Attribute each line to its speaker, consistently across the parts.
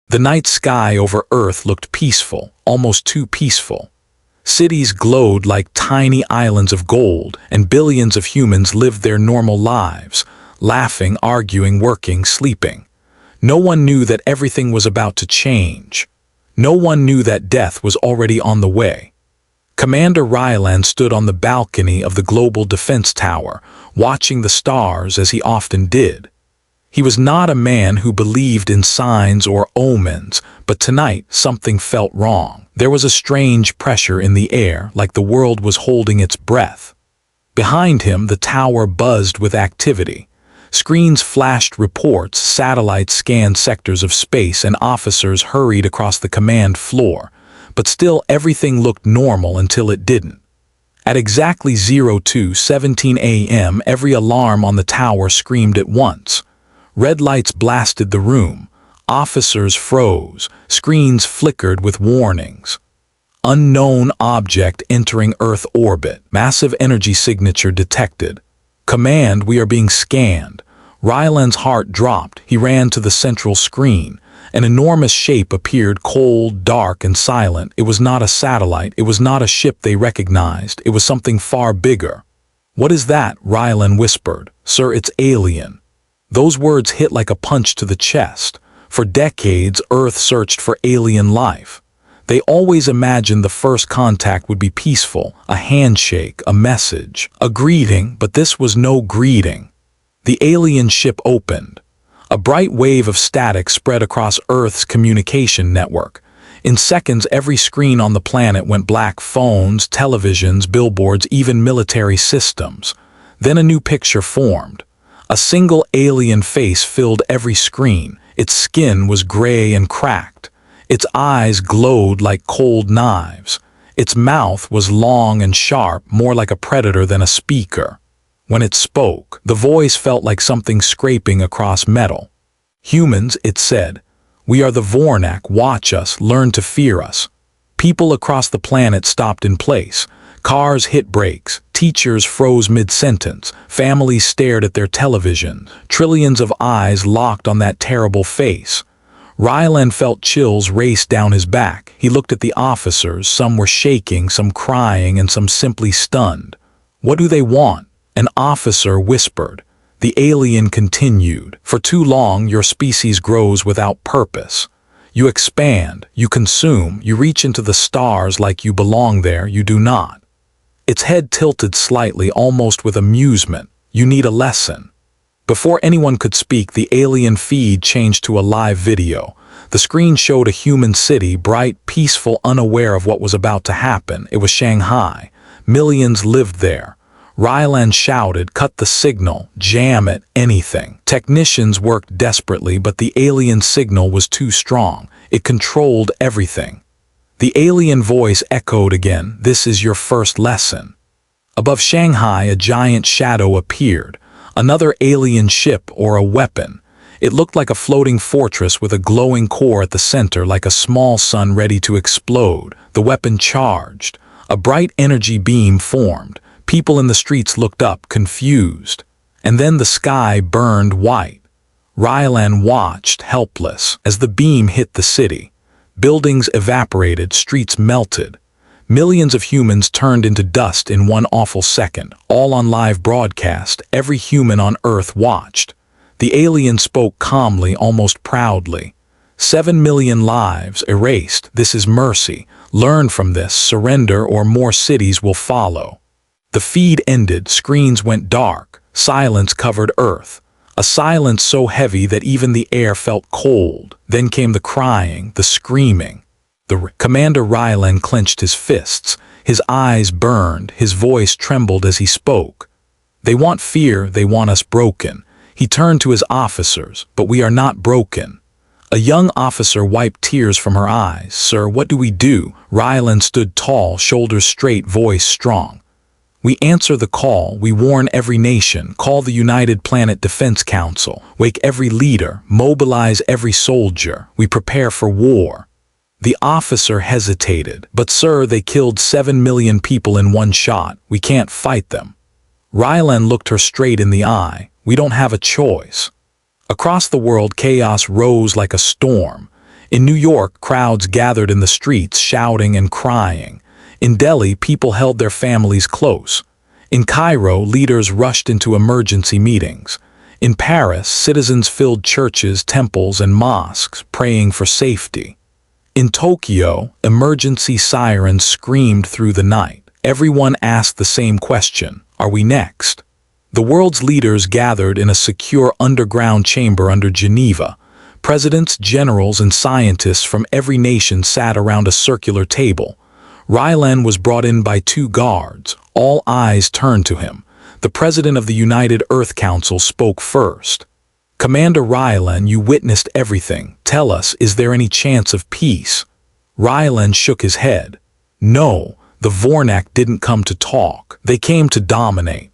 Speaker 1: The night sky over Earth looked peaceful, almost too peaceful. Cities glowed like tiny islands of gold, and billions of humans lived their normal lives, laughing, arguing, working, sleeping. No one knew that everything was about to change. No one knew that death was already on the way. Commander Ryland stood on the balcony of the Global Defense Tower, watching the stars as he often did. He was not a man who believed in signs or omens, but tonight something felt wrong. There was a strange pressure in the air, like the world was holding its breath. Behind him, the tower buzzed with activity. Screens flashed reports, satellites scanned sectors of space, and officers hurried across the command floor. But still everything looked normal until it didn't. At exactly 02:17 a.m., every alarm on the tower screamed at once. Red lights blasted the room. Officers froze. Screens flickered with warnings. Unknown object entering Earth orbit. Massive energy signature detected. Command, we are being scanned. Ryland's heart dropped. He ran to the central screen. An enormous shape appeared, cold, dark, and silent. It was not a satellite. It was not a ship they recognized. It was something far bigger. "What is that?" Ryland whispered. "Sir, it's alien." Those words hit like a punch to the chest. For decades, Earth searched for alien life. They always imagined the first contact would be peaceful, a handshake, a message, a greeting, but this was no greeting. The alien ship opened. A bright wave of static spread across Earth's communication network. In seconds, every screen on the planet went black: phones, televisions, billboards, even military systems. Then a new picture formed. A single alien face filled every screen. Its skin was gray and cracked. Its eyes glowed like cold knives. Its mouth was long and sharp, more like a predator than a speaker. When it spoke, the voice felt like something scraping across metal. "Humans," it said, "we are the Vornak. Watch us, learn to fear us." People across the planet stopped in place. Cars hit brakes. Teachers froze mid-sentence. Families stared at their television. Trillions of eyes locked on that terrible face. Ryland felt chills race down his back. He looked at the officers. Some were shaking, some crying, and some simply stunned. "What do they want?" An officer whispered. The alien continued. "For too long, your species grows without purpose. You expand, you consume, you reach into the stars like you belong there. You do not." Its head tilted slightly, almost with amusement. "You need a lesson." Before anyone could speak, the alien feed changed to a live video. The screen showed a human city, bright, peaceful, unaware of what was about to happen. It was Shanghai. Millions lived there. Ryland shouted, "Cut the signal, jam it, anything." Technicians worked desperately, but the alien signal was too strong. It controlled everything. The alien voice echoed again, "This is your first lesson." Above Shanghai, a giant shadow appeared. Another alien ship or a weapon. It looked like a floating fortress with a glowing core at the center, like a small sun ready to explode. The weapon charged. A bright energy beam formed. People in the streets looked up, confused. And then the sky burned white. Ryland watched, helpless, as the beam hit the city. Buildings evaporated, streets melted. Millions of humans turned into dust in one awful second, all on live broadcast. Every human on Earth watched. The alien spoke calmly, almost proudly. 7 million lives erased. This is mercy. Learn from this, surrender, or more cities will follow. The feed ended, screens went dark, silence covered Earth. A silence so heavy that even the air felt cold. Then came the crying, the screaming. Commander Ryland clenched his fists. His eyes burned, his voice trembled as he spoke. "They want fear, they want us broken." He turned to his officers, "But we are not broken." A young officer wiped tears from her eyes. "Sir, what do we do?" Ryland stood tall, shoulders straight, voice strong. "We answer the call, we warn every nation, call the United Planet Defense Council, wake every leader, mobilize every soldier, we prepare for war." The officer hesitated. "But sir, they killed 7 million people in one shot, we can't fight them." Ryland looked her straight in the eye. "We don't have a choice." Across the world, chaos rose like a storm. In New York, crowds gathered in the streets shouting and crying. In Delhi, people held their families close. In Cairo, leaders rushed into emergency meetings. In Paris, citizens filled churches, temples, and mosques, praying for safety. In Tokyo, emergency sirens screamed through the night. Everyone asked the same question: are we next? The world's leaders gathered in a secure underground chamber under Geneva. Presidents, generals, and scientists from every nation sat around a circular table. Rylan was brought in by 2 guards. All eyes turned to him. The president of the United Earth Council spoke first. "Commander Rylan, you witnessed everything. Tell us, is there any chance of peace?" Rylan shook his head. "No, the Vornak didn't come to talk. They came to dominate."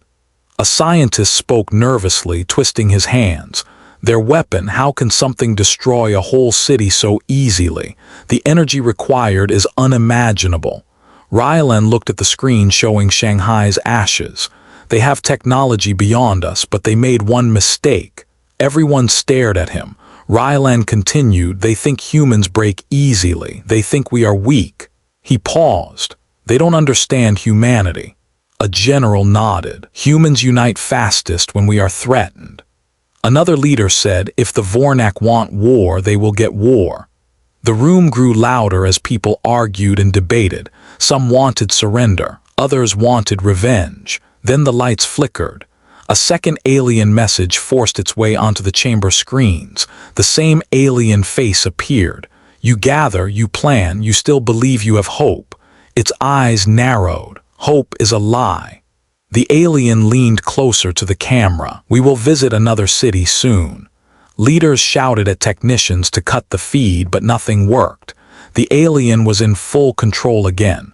Speaker 1: A scientist spoke nervously, twisting his hands. "Their weapon, how can something destroy a whole city so easily? The energy required is unimaginable." Rylan looked at the screen showing Shanghai's ashes. "They have technology beyond us, but they made one mistake." Everyone stared at him. Rylan continued, "They think humans break easily. They think we are weak." He paused. "They don't understand humanity." A general nodded. "Humans unite fastest when we are threatened." Another leader said, "If the Vornak want war, they will get war." The room grew louder as people argued and debated. Some wanted surrender, others wanted revenge. Then the lights flickered. A second alien message forced its way onto the chamber screens. The same alien face appeared. "You gather, you plan, you still believe you have hope." Its eyes narrowed. "Hope is a lie." The alien leaned closer to the camera. "We will visit another city soon." Leaders shouted at technicians to cut the feed, but nothing worked. The alien was in full control again.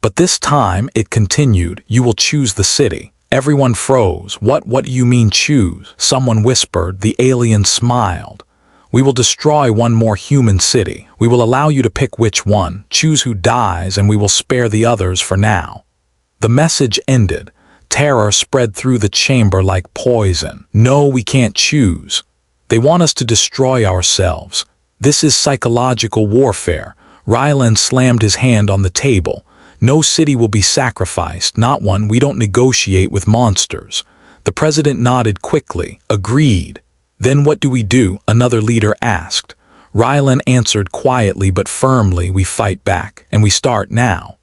Speaker 1: But this time, it continued, "You will choose the city." Everyone froze. What do you mean choose?" Someone whispered. The alien smiled. "We will destroy one more human city. We will allow you to pick which one, choose who dies, and we will spare the others for now." The message ended. Terror spread through the chamber like poison. "No, we can't choose. They want us to destroy ourselves. This is psychological warfare." Rylan slammed his hand on the table. "No city will be sacrificed, not one. We don't negotiate with monsters." The president nodded quickly. "Agreed." "Then what do we do?" another leader asked. Rylan answered quietly but firmly, "We fight back, and we start now."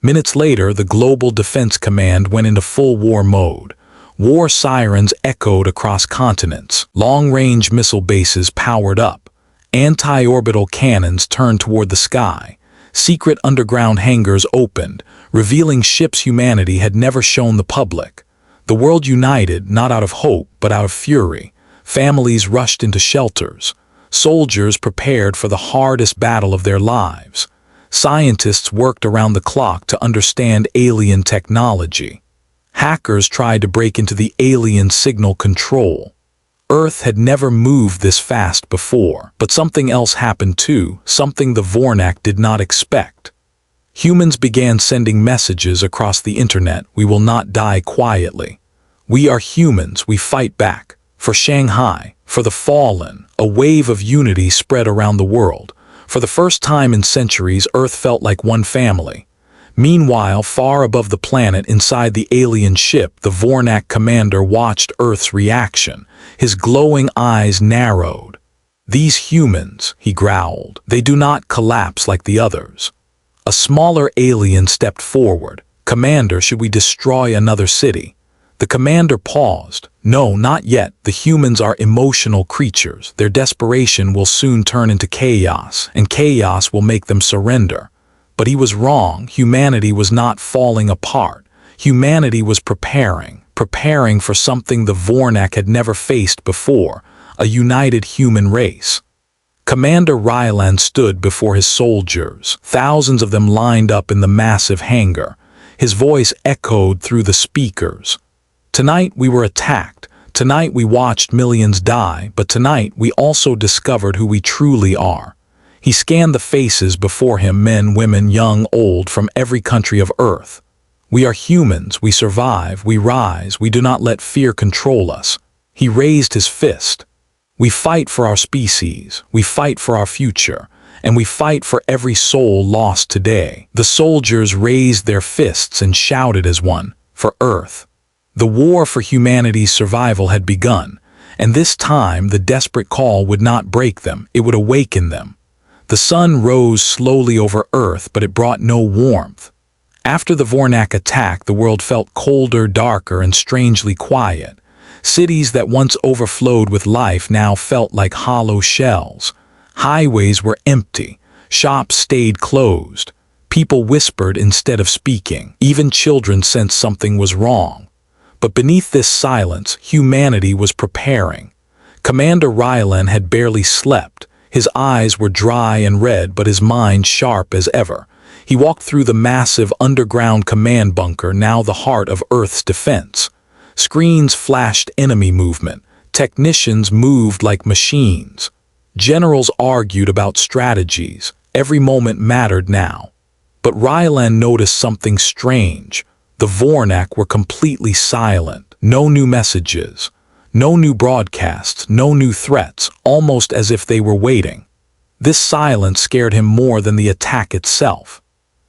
Speaker 1: Minutes later, the Global Defense Command went into full war mode. War sirens echoed across continents. Long-range missile bases powered up. Anti-orbital cannons turned toward the sky. Secret underground hangars opened, revealing ships humanity had never shown the public. The world united, not out of hope, but out of fury. Families rushed into shelters. Soldiers prepared for the hardest battle of their lives. Scientists worked around the clock to understand alien technology. Hackers tried to break into the alien signal control. Earth had never moved this fast before, but something else happened too, something the Vornak did not expect. Humans began sending messages across the internet. "We will not die quietly. We are humans, we fight back. For Shanghai, for the fallen." A wave of unity spread around the world. For the first time in centuries, Earth felt like one family. Meanwhile, far above the planet, inside the alien ship, the Vornak commander watched Earth's reaction. His glowing eyes narrowed. "These humans," he growled, "they do not collapse like the others." A smaller alien stepped forward. "Commander, should we destroy another city?" The commander paused. "No, not yet. The humans are emotional creatures. Their desperation will soon turn into chaos, and chaos will make them surrender." But he was wrong. Humanity was not falling apart. Humanity was preparing for something the Vornak had never faced before, a united human race. Commander Rylan stood before his soldiers. Thousands of them lined up in the massive hangar. His voice echoed through the speakers. "Tonight we were attacked. Tonight we watched millions die, but tonight we also discovered who we truly are." He scanned the faces before him, men, women, young, old, from every country of Earth. "We are humans, we survive, we rise, we do not let fear control us." He raised his fist. "We fight for our species, we fight for our future." and we fight for every soul lost today. The soldiers raised their fists and shouted as one, for Earth. The war for humanity's survival had begun, and this time the desperate call would not break them, it would awaken them. The sun rose slowly over Earth, but it brought no warmth. After the Vornak attack, the world felt colder, darker, and strangely quiet. Cities that once overflowed with life now felt like hollow shells. Highways were empty. Shops stayed closed. People whispered instead of speaking. Even children sensed something was wrong. But beneath this silence, humanity was preparing. Commander Rylan had barely slept. His eyes were dry and red, but his mind sharp as ever. He walked through the massive underground command bunker, now the heart of Earth's defense. Screens flashed enemy movement. Technicians moved like machines. Generals argued about strategies. Every moment mattered now. But Rylan noticed something strange. The Vornak were completely silent. No new messages. No new broadcasts. No new threats, almost as if they were waiting. This silence scared him more than the attack itself.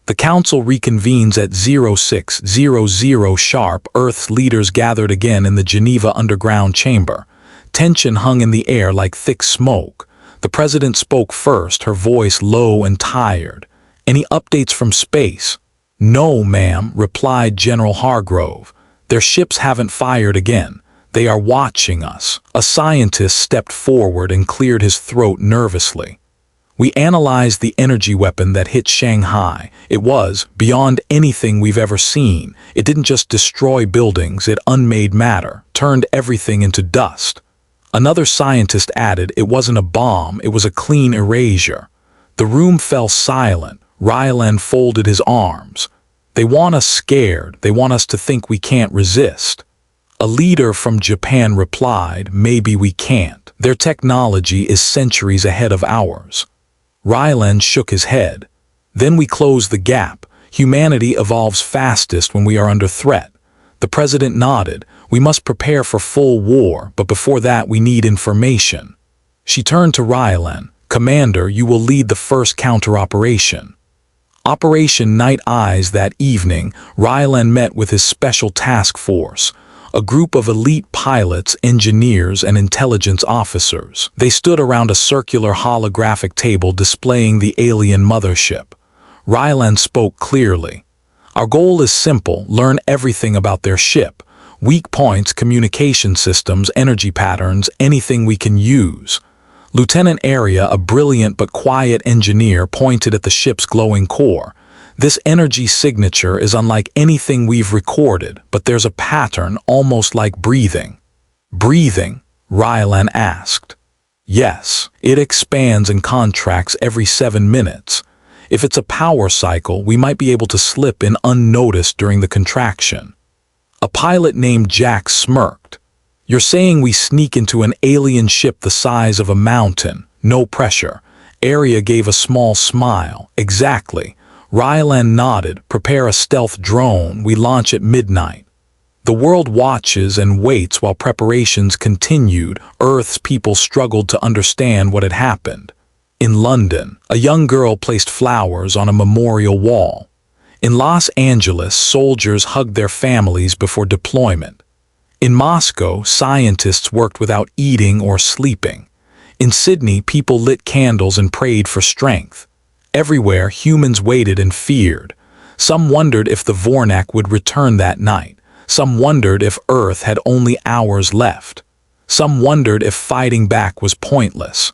Speaker 1: The council reconvenes at 0600 sharp. Earth's leaders gathered again in the Geneva underground chamber. Tension hung in the air like thick smoke. The president spoke first, her voice low and tired. "Any updates from space?" "No, ma'am," replied General Hargrove. "Their ships haven't fired again. They are watching us." A scientist stepped forward and cleared his throat nervously. "We analyzed the energy weapon that hit Shanghai. It was beyond anything we've ever seen. It didn't just destroy buildings, it unmade matter, turned everything into dust." Another scientist added, "It wasn't a bomb, it was a clean erasure." The room fell silent. Rylan folded his arms. "They want us scared. They want us to think we can't resist." A leader from Japan replied, "Maybe we can't. Their technology is centuries ahead of ours." Rylan shook his head. "Then we close the gap. Humanity evolves fastest when we are under threat." The president nodded. "We must prepare for full war, but before that we need information." She turned to Rylan. "Commander, you will lead the first counter-operation." Operation Night Eyes. That evening, Rylan met with his special task force, a group of elite pilots, engineers, and intelligence officers. They stood around a circular holographic table displaying the alien mothership. Rylan spoke clearly. "Our goal is simple: learn everything about their ship. Weak points, communication systems, energy patterns, anything we can use." Lieutenant Area, a brilliant but quiet engineer, pointed at the ship's glowing core. "This energy signature is unlike anything we've recorded, but there's a pattern almost like breathing." "Breathing?" Rylan asked. "Yes, it expands and contracts every 7 minutes. If it's a power cycle, we might be able to slip in unnoticed during the contraction." A pilot named Jack smirked. "You're saying we sneak into an alien ship the size of a mountain, no pressure?" Area gave a small smile. "Exactly." Rylan nodded. "Prepare a stealth drone. We launch at midnight." The world watches and waits while preparations continued. Earth's people struggled to understand what had happened. In London, a young girl placed flowers on a memorial wall. In Los Angeles, soldiers hugged their families before deployment. In Moscow, scientists worked without eating or sleeping. In Sydney, people lit candles and prayed for strength. Everywhere, humans waited and feared. Some wondered if the Vornak would return that night. Some wondered if Earth had only hours left. Some wondered if fighting back was pointless.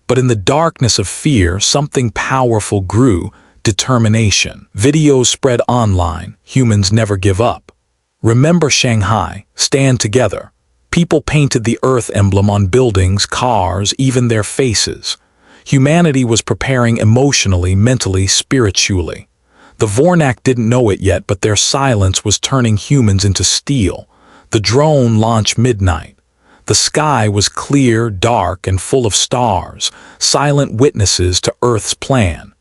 Speaker 1: But in the darkness of fear, something powerful grew: determination. Videos spread online. Humans never give up. "Remember Shanghai. Stand together." People painted the Earth emblem on buildings, cars, even their faces. Humanity was preparing emotionally, mentally, spiritually. The Vornak didn't know it yet, but their silence was turning humans into steel. The drone launched midnight. The sky was clear, dark, and full of stars, silent witnesses to Earth's plan.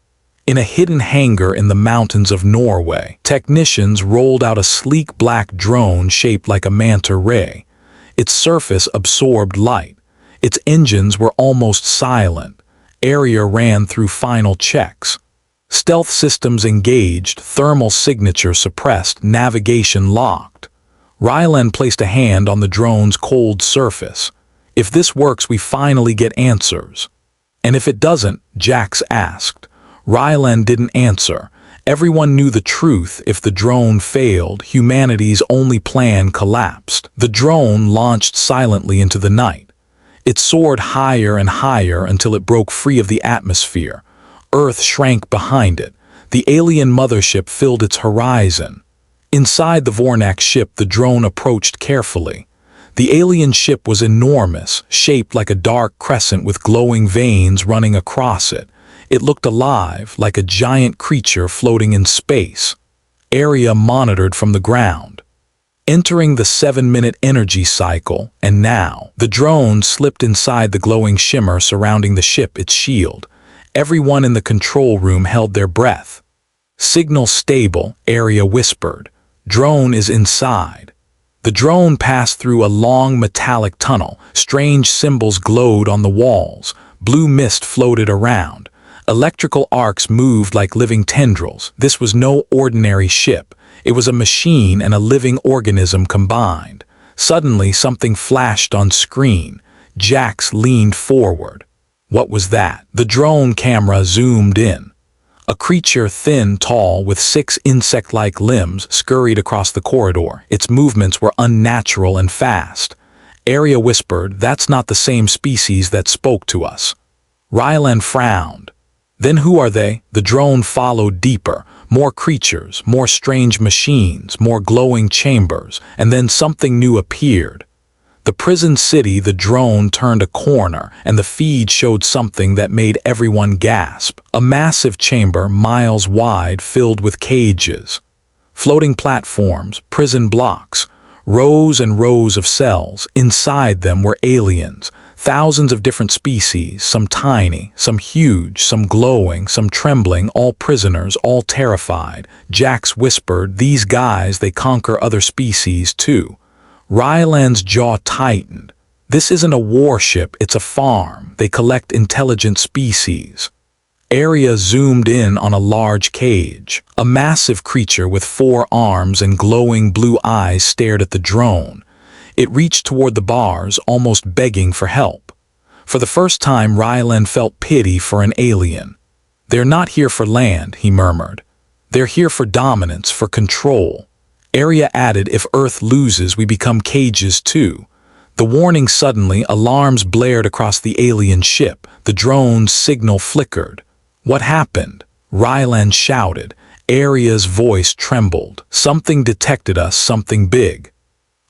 Speaker 1: In a hidden hangar in the mountains of Norway, technicians rolled out a sleek black drone shaped like a manta ray. Its surface absorbed light. Its engines were almost silent. Area ran through final checks. Stealth systems engaged, thermal signature suppressed, navigation locked. Rylan placed a hand on the drone's cold surface. If this works, we finally get answers. And if it doesn't, Jax asked. Rylan didn't answer. Everyone knew the truth. If the drone failed, humanity's only plan collapsed. The drone launched silently into the night. It soared higher and higher until it broke free of the atmosphere. Earth shrank behind it. The alien mothership filled its horizon. Inside the Vornak ship, the drone approached carefully. The alien ship was enormous, shaped like a dark crescent with glowing veins running across it. It looked alive, like a giant creature floating in space. Area monitored from the ground. Entering the 7-minute energy cycle, and now, the drone slipped inside the glowing shimmer surrounding the ship, its shield. Everyone in the control room held their breath. Signal stable, Area whispered. Drone is inside. The drone passed through a long metallic tunnel. Strange symbols glowed on the walls. Blue mist floated around. Electrical arcs moved like living tendrils. This was no ordinary ship. It was a machine and a living organism combined. Suddenly, something flashed on screen. Jax leaned forward. What was that? The drone camera zoomed in. A creature, thin, tall, with 6 insect-like limbs, scurried across the corridor. Its movements were unnatural and fast. Area whispered, "That's not the same species that spoke to us." Rylan frowned. "Then who are they?" The drone followed deeper. More creatures, more strange machines, more glowing chambers, and then something new appeared. The prison city. The drone turned a corner, and the feed showed something that made everyone gasp. A massive chamber, miles wide, filled with cages. Floating platforms, prison blocks, rows and rows of cells. Inside them were aliens, thousands of different species, some tiny, some huge, some glowing, some trembling, all prisoners, all terrified. Jax whispered, "These guys, they conquer other species too." Rylan's jaw tightened. "This isn't a warship, it's a farm. They collect intelligent species." Area zoomed in on a large cage. A massive creature with 4 arms and glowing blue eyes stared at the drone. It reached toward the bars, almost begging for help. For the first time, Rylan felt pity for an alien. "They're not here for land," he murmured. "They're here for dominance, for control." Area added, "If Earth loses, we become cages too." The warning suddenly, alarms blared across the alien ship. The drone's signal flickered. "What happened?" Rylan shouted. Area's voice trembled. "Something detected us, something big."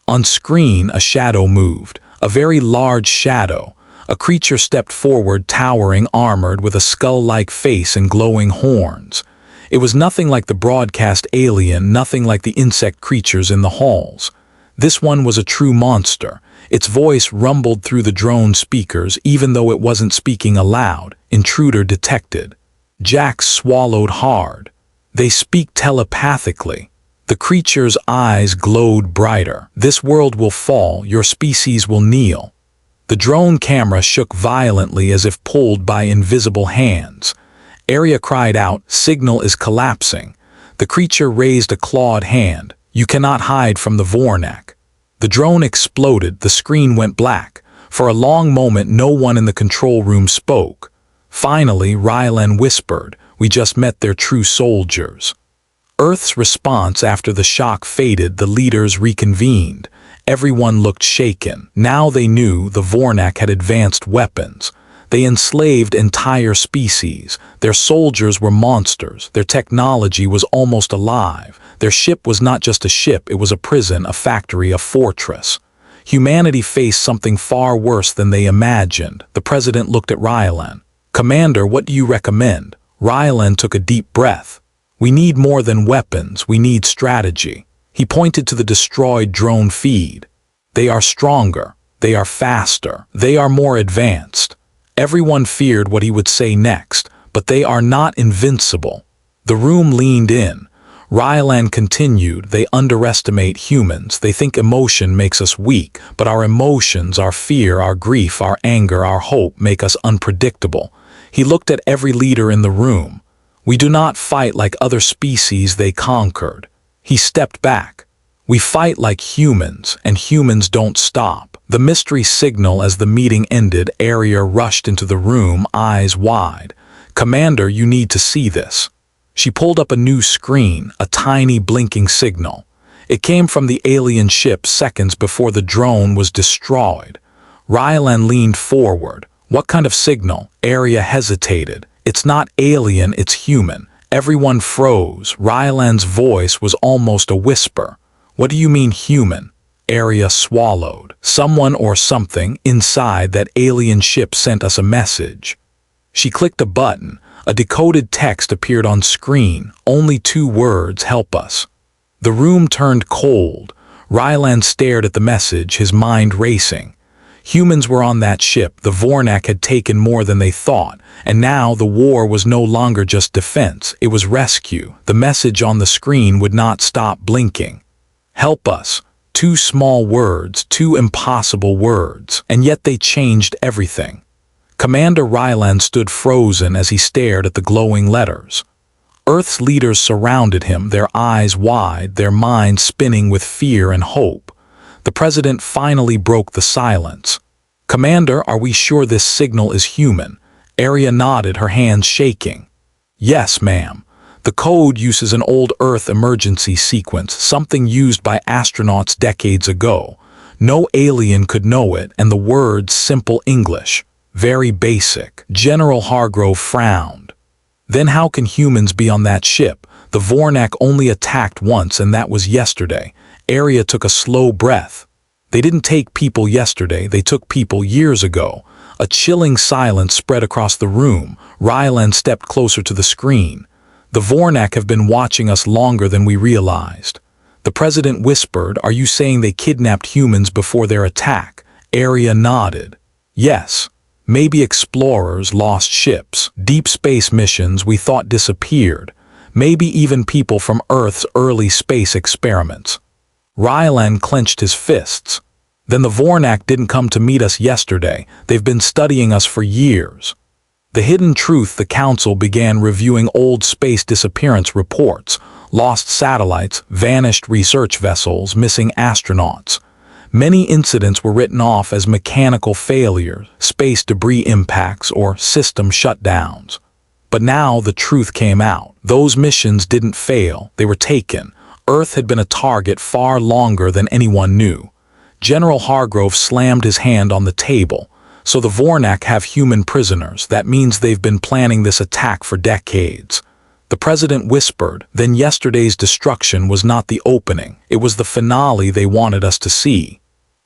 Speaker 1: On screen, a shadow moved. A very large shadow. A creature stepped forward, towering, armored, with a skull-like face and glowing horns. It was nothing like the broadcast alien, nothing like the insect creatures in the halls. This one was a true monster. Its voice rumbled through the drone speakers, even though it wasn't speaking aloud. Intruder detected. Jax swallowed hard. "They speak telepathically." The creature's eyes glowed brighter. "This world will fall, your species will kneel." The drone camera shook violently as if pulled by invisible hands. Area cried out, "Signal is collapsing." The creature raised a clawed hand. "You cannot hide from the Vornak." The drone exploded. The screen went black. For a long moment, no one in the control room spoke. Finally, Rylan whispered, "We just met their true soldiers." Earth's response after the shock faded. The leaders reconvened. Everyone looked shaken. Now they knew the Vornak had advanced weapons. They enslaved entire species. Their soldiers were monsters. Their technology was almost alive. Their ship was not just a ship, it was a prison, a factory, a fortress. Humanity faced something far worse than they imagined. The president looked at Rylan. "Commander, what do you recommend?" Rylan took a deep breath. "We need more than weapons, we need strategy." He pointed to the destroyed drone feed. "They are stronger. They are faster. They are more advanced." Everyone feared what he would say next, but they are not invincible. The room leaned in. Rylan continued, "They underestimate humans. They think emotion makes us weak, but our emotions, our fear, our grief, our anger, our hope make us unpredictable." He looked at every leader in the room. We do not fight like other species they conquered. He stepped back. We fight like humans, and humans don't stop. The mystery signal as the meeting ended, Arya rushed into the room, eyes wide. Commander, you need to see this. She pulled up a new screen, a tiny blinking signal. It came from the alien ship seconds before the drone was destroyed. Rylan leaned forward. What kind of signal? Arya hesitated. It's not alien, it's human. Everyone froze. Rylan's voice was almost a whisper. What do you mean human? Arya swallowed. Someone or something inside that alien ship sent us a message. She clicked a button. A decoded text appeared on screen. Only 2 words, help us. The room turned cold. Rylan stared at the message, his mind racing. Humans were on that ship. The Vornak had taken more than they thought, and now the war was no longer just defense, it was rescue. The message on the screen would not stop blinking. Help us. 2 small words, 2 impossible words, and yet they changed everything. Commander Rylan stood frozen as he stared at the glowing letters. Earth's leaders surrounded him, their eyes wide, their minds spinning with fear and hope. The president finally broke the silence. Commander, are we sure this signal is human? Arya nodded, her hands shaking. Yes, ma'am. The code uses an old Earth emergency sequence, something used by astronauts decades ago. No alien could know it, and the words simple English. Very basic. General Hargrove frowned. Then how can humans be on that ship? The Vornak only attacked once, and that was yesterday. Arya took a slow breath. They didn't take people yesterday, they took people years ago. A chilling silence spread across the room. Rylan stepped closer to the screen. The Vornak have been watching us longer than we realized. The president whispered, are you saying they kidnapped humans before their attack? Arya nodded. Yes. Maybe explorers, lost ships, deep space missions we thought disappeared. Maybe even people from Earth's early space experiments. Rylan clenched his fists. Then the Vornak didn't come to meet us yesterday. They've been studying us for years. The hidden truth, the council began reviewing old space disappearance reports, lost satellites, vanished research vessels, missing astronauts. Many incidents were written off as mechanical failures, space debris impacts, or system shutdowns. But now the truth came out. Those missions didn't fail, they were taken. Earth had been a target far longer than anyone knew. General Hargrove slammed his hand on the table. So the Vornak have human prisoners. That means they've been planning this attack for decades. The president whispered, then yesterday's destruction was not the opening. It was the finale they wanted us to see.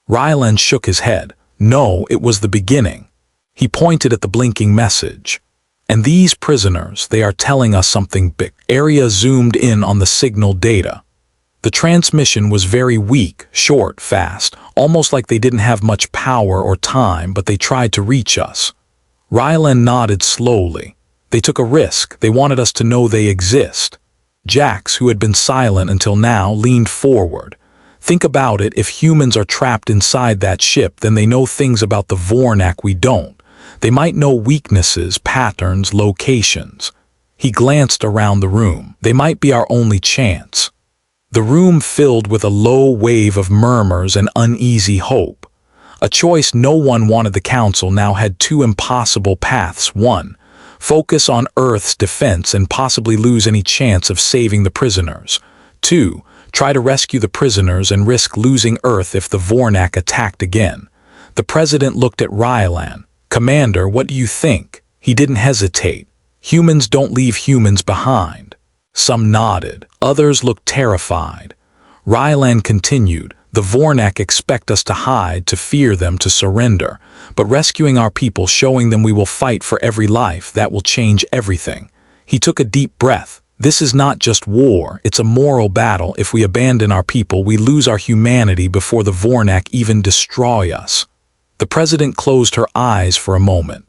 Speaker 1: Rylan shook his head. No, it was the beginning. He pointed at the blinking message. And these prisoners, they are telling us something big. Arya zoomed in on the signal data. The transmission was very weak, short, fast, almost like they didn't have much power or time, but they tried to reach us. Rylan nodded slowly. They took a risk. They wanted us to know they exist. Jax, who had been silent until now, leaned forward. Think about it, if humans are trapped inside that ship, then they know things about the Vornak we don't. They might know weaknesses, patterns, locations. He glanced around the room. They might be our only chance. The room filled with a low wave of murmurs and uneasy hope. A choice no one wanted. The council now had 2 impossible paths. 1. Focus on Earth's defense and possibly lose any chance of saving the prisoners. 2. Try to rescue the prisoners and risk losing Earth if the Vornak attacked again. The president looked at Rylan. Commander, what do you think? He didn't hesitate. Humans don't leave humans behind. Some nodded. Others looked terrified. Rylan continued. The Vornak expect us to hide, to fear them, to surrender. But rescuing our people, showing them we will fight for every life, that will change everything. He took a deep breath. This is not just war, it's a moral battle. If we abandon our people, we lose our humanity before the Vornak even destroy us. The president closed her eyes for a moment.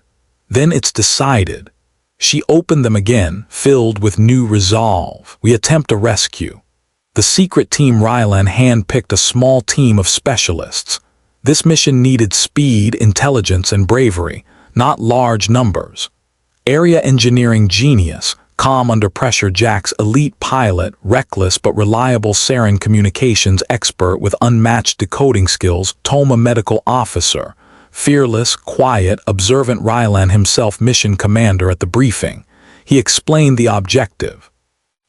Speaker 1: Then it's decided. She opened them again, filled with new resolve. We attempt a rescue. The secret team Rylan handpicked a small team of specialists. This mission needed speed, intelligence, and bravery, not large numbers. Area engineering genius, calm under pressure Jack's elite pilot, reckless but reliable Saren communications expert with unmatched decoding skills, Toma medical officer, fearless, quiet, observant Rylan himself mission commander at the briefing. He explained the objective.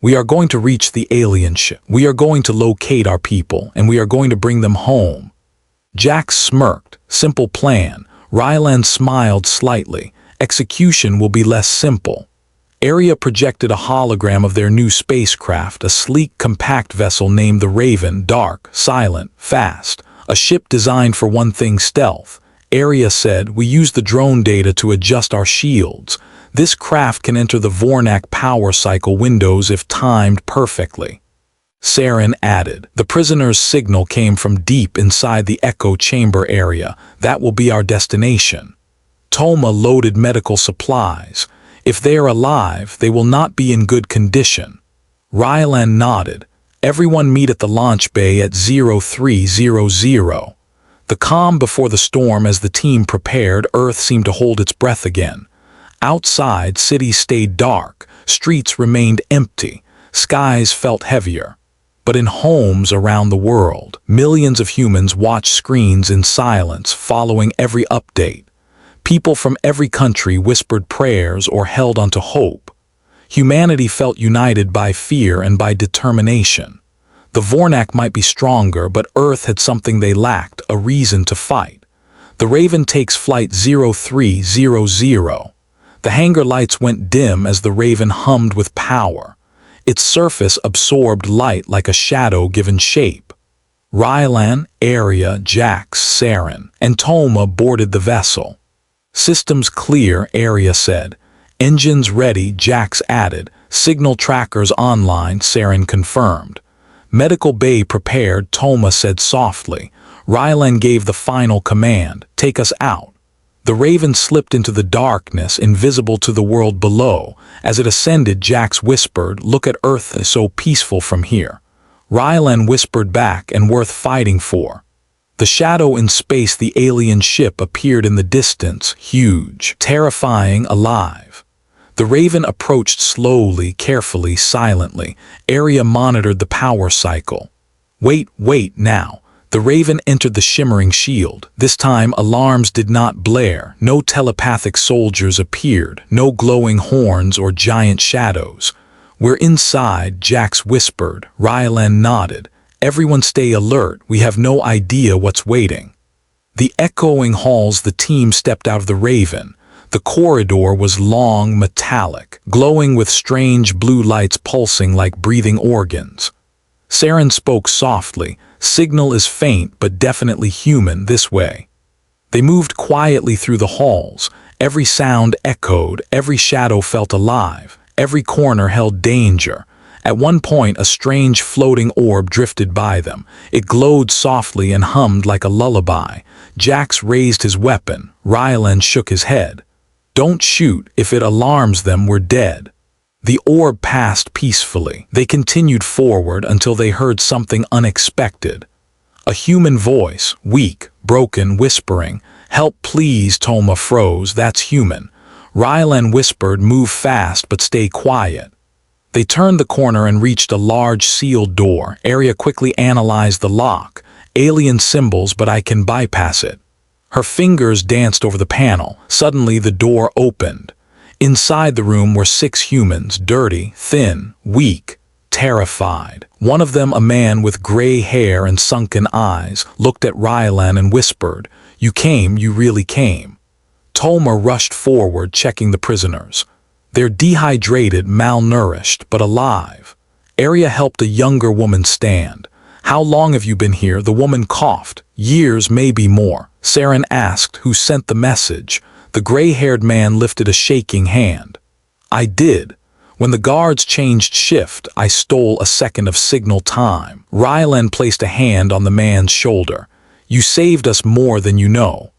Speaker 1: We are going to reach the alien ship. We are going to locate our people, and we are going to bring them home. Jack smirked. Simple plan. Rylan smiled slightly. Execution will be less simple. Area projected a hologram of their new spacecraft, a sleek, compact vessel named the Raven, dark, silent, fast. A ship designed for one thing, stealth. Area said, we use the drone data to adjust our shields. This craft can enter the Vornak power cycle windows if timed perfectly. Saren added, the prisoner's signal came from deep inside the echo chamber area. That will be our destination. Toma loaded medical supplies. If they are alive, they will not be in good condition. Rylan nodded. Everyone meet at the launch bay at 0300. The calm before the storm as the team prepared, Earth seemed to hold its breath again. Outside, cities stayed dark, streets remained empty, skies felt heavier. But in homes around the world, millions of humans watched screens in silence, following every update. People from every country whispered prayers or held onto hope. Humanity felt united by fear and by determination. The Vornak might be stronger, but Earth had something they lacked, a reason to fight. The Raven takes flight 0300. The hangar lights went dim as the Raven hummed with power. Its surface absorbed light like a shadow given shape. Rylan, Area, Jax, Saren, and Toma boarded the vessel. Systems clear, Area said. Engines ready, Jax added. Signal trackers online, Saren confirmed. Medical bay prepared, Toma said softly. Rylan gave the final command, take us out. The Raven slipped into the darkness, invisible to the world below. As it ascended, Jax whispered, look at Earth, so peaceful from here. Rylan whispered back, and worth fighting for. The shadow in space, the alien ship, appeared in the distance, huge, terrifying, alive. The Raven approached slowly, carefully, silently. Area monitored the power cycle. Wait now. The Raven entered the shimmering shield. This time, alarms did not blare. No telepathic soldiers appeared. No glowing horns or giant shadows. We're inside, Jax whispered. Rylan nodded. Everyone stay alert, we have no idea what's waiting. The echoing halls, the team stepped out of the Raven. The corridor was long, metallic, glowing with strange blue lights pulsing like breathing organs. Saren spoke softly, signal is faint but definitely human this way. They moved quietly through the halls. Every sound echoed, every shadow felt alive, every corner held danger. At one point, a strange floating orb drifted by them. It glowed softly and hummed like a lullaby. Jax raised his weapon. Rylan shook his head. Don't shoot. If it alarms them, we're dead. The orb passed peacefully. They continued forward until they heard something unexpected. A human voice, weak, broken, whispering. Help please, Toma froze. That's human. Rylan whispered, move fast but stay quiet. They turned the corner and reached a large sealed door. Area quickly analyzed the lock. Alien symbols, but I can bypass it. Her fingers danced over the panel. Suddenly the door opened. Inside the room were 6 humans, dirty, thin, weak, terrified. One of them, a man with gray hair and sunken eyes, looked at Rylan and whispered, you came, you really came. Toma rushed forward, checking the prisoners. They're dehydrated, malnourished, but alive. Area helped a younger woman stand. How long have you been here? The woman coughed. Years, maybe more. Saren asked, who sent the message? The gray-haired man lifted a shaking hand. I did. When the guards changed shift, I stole a second of signal time. Rylan placed a hand on the man's shoulder. You saved us more than you know.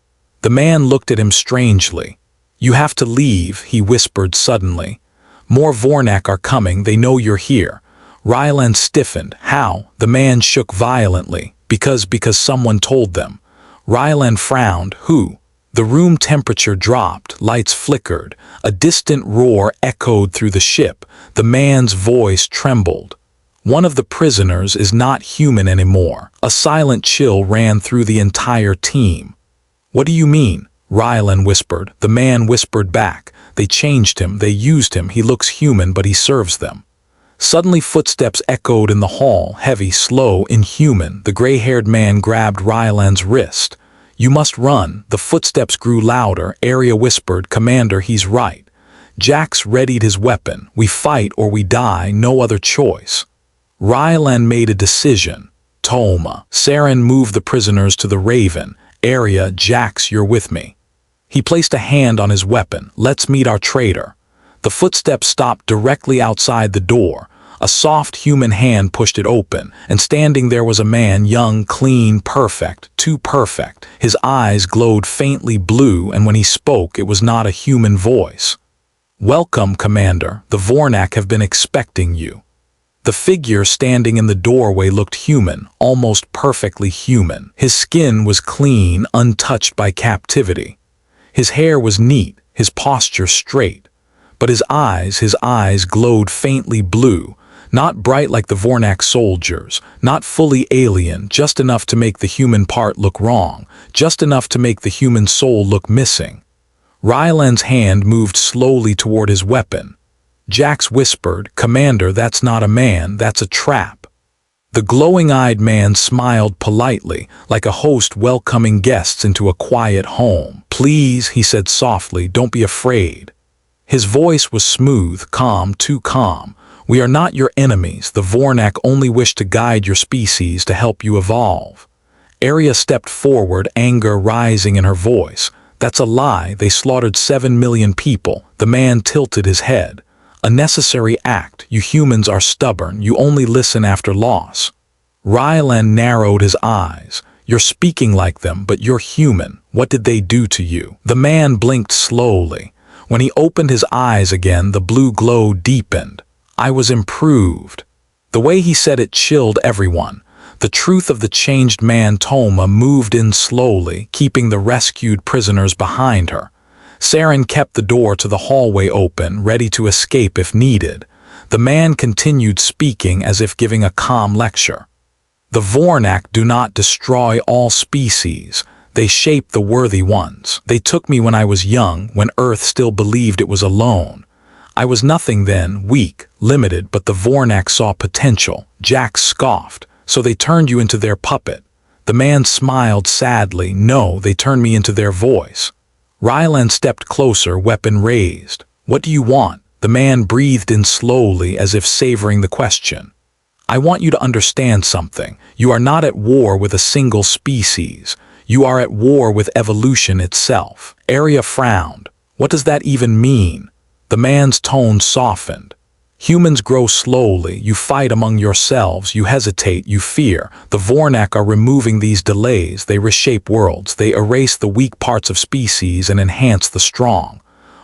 Speaker 1: The man looked at him strangely. You have to leave, he whispered suddenly. More Vornak are coming, they know you're here. Rylan stiffened. How? The man shook violently. Because someone told them. Rylan frowned. Who? The room temperature dropped, lights flickered, a distant roar echoed through the ship, the man's voice trembled. One of the prisoners is not human anymore. A silent chill ran through the entire team. What do you mean? Rylan whispered. The man whispered back. They changed him, they used him, he looks human but he serves them. Suddenly footsteps echoed in the hall, heavy, slow, inhuman. The gray-haired man grabbed Rylan's wrist. You must run. The footsteps grew louder. Arya whispered, Commander, he's right. Jax readied his weapon. We fight or we die, no other choice. Rylan made a decision. Toma. Saren moved the prisoners to the Raven. Arya, Jax, you're with me. He placed a hand on his weapon. Let's meet our traitor. The footsteps stopped directly outside the door. A soft human hand pushed it open, and standing there was a man, young, clean, perfect, too perfect. His eyes glowed faintly blue, and when he spoke, it was not a human voice. Welcome, Commander. The Vornak have been expecting you. The figure standing in the doorway looked human, almost perfectly human. His skin was clean, untouched by captivity. His hair was neat, his posture straight. But his eyes glowed faintly blue, not bright like the Vornak soldiers, not fully alien, just enough to make the human part look wrong, just enough to make the human soul look missing. Rylan's hand moved slowly toward his weapon. Jax whispered, Commander, that's not a man, that's a trap. The glowing-eyed man smiled politely, like a host welcoming guests into a quiet home. Please, he said softly, don't be afraid. His voice was smooth, calm, too calm. We are not your enemies. The Vornak only wish to guide your species to help you evolve. Arya stepped forward, anger rising in her voice. That's a lie. They slaughtered 7 million people. The man tilted his head. A necessary act. You humans are stubborn. You only listen after loss. Rylan narrowed his eyes. You're speaking like them, but you're human. What did they do to you? The man blinked slowly. When he opened his eyes again, the blue glow deepened. I was improved. The way he said it chilled everyone. The truth of the changed man Toma moved in slowly, keeping the rescued prisoners behind her. Saren kept the door to the hallway open, ready to escape if needed. The man continued speaking as if giving a calm lecture. The Vornak do not destroy all species. They shape the worthy ones. They took me when I was young, when Earth still believed it was alone. I was nothing then, weak, limited, but the Vornak saw potential. Jax scoffed. So they turned you into their puppet. The man smiled sadly. No, they turned me into their voice. Rylan stepped closer, weapon raised. What do you want? The man breathed in slowly, as if savoring the question. I want you to understand something. You are not at war with a single species. You are at war with evolution itself. Arya frowned. What does that even mean? The man's tone softened. Humans grow slowly, you fight among yourselves, you hesitate, you fear. The Vornak are removing these delays, they reshape worlds, they erase the weak parts of species and enhance the strong.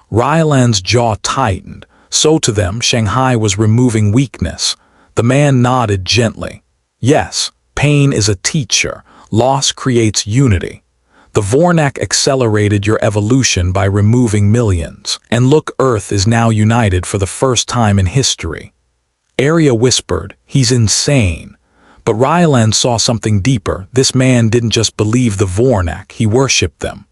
Speaker 1: Rylan's jaw tightened. So to them, Shanghai was removing weakness. The man nodded gently. Yes, pain is a teacher. Loss creates unity. The Vornak accelerated your evolution by removing millions. And look, Earth is now united for the first time in history. Arya whispered, he's insane. But Rylan saw something deeper. This man didn't just believe the Vornak, he worshipped them.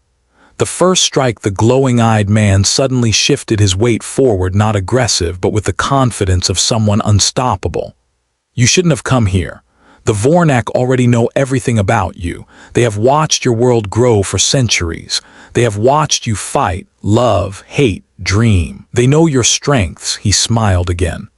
Speaker 1: The first strike, the glowing-eyed man suddenly shifted his weight forward, not aggressive, but with the confidence of someone unstoppable. You shouldn't have come here. The Vornak already know everything about you. They have watched your world grow for centuries. They have watched you fight, love, hate, dream. They know your strengths, he smiled again,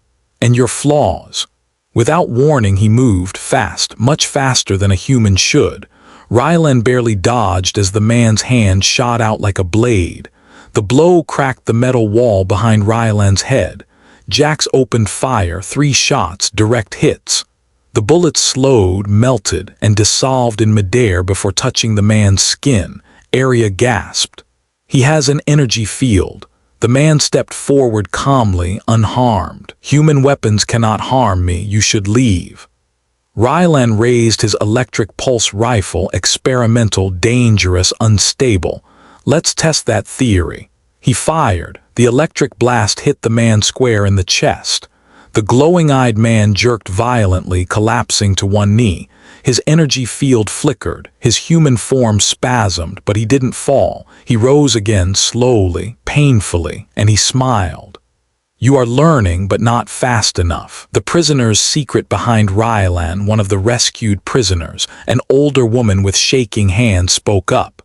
Speaker 1: and your flaws. Without warning, he moved fast, much faster than a human should. Rylan barely dodged as the man's hand shot out like a blade. The blow cracked the metal wall behind Rylan's head. Jax opened fire, 3 shots, direct hits. The bullets slowed, melted, and dissolved in midair before touching the man's skin. Arya gasped. He has an energy field. The man stepped forward calmly, unharmed. Human weapons cannot harm me. You should leave. Rylan raised his electric pulse rifle, experimental, dangerous, unstable. Let's test that theory. He fired. The electric blast hit the man square in the chest. The glowing-eyed man jerked violently, collapsing to one knee. His energy field flickered, his human form spasmed, but he didn't fall. He rose again slowly, painfully, and he smiled. You are learning, but not fast enough. The prisoner's secret behind Rylan, one of the rescued prisoners, an older woman with shaking hands, spoke up.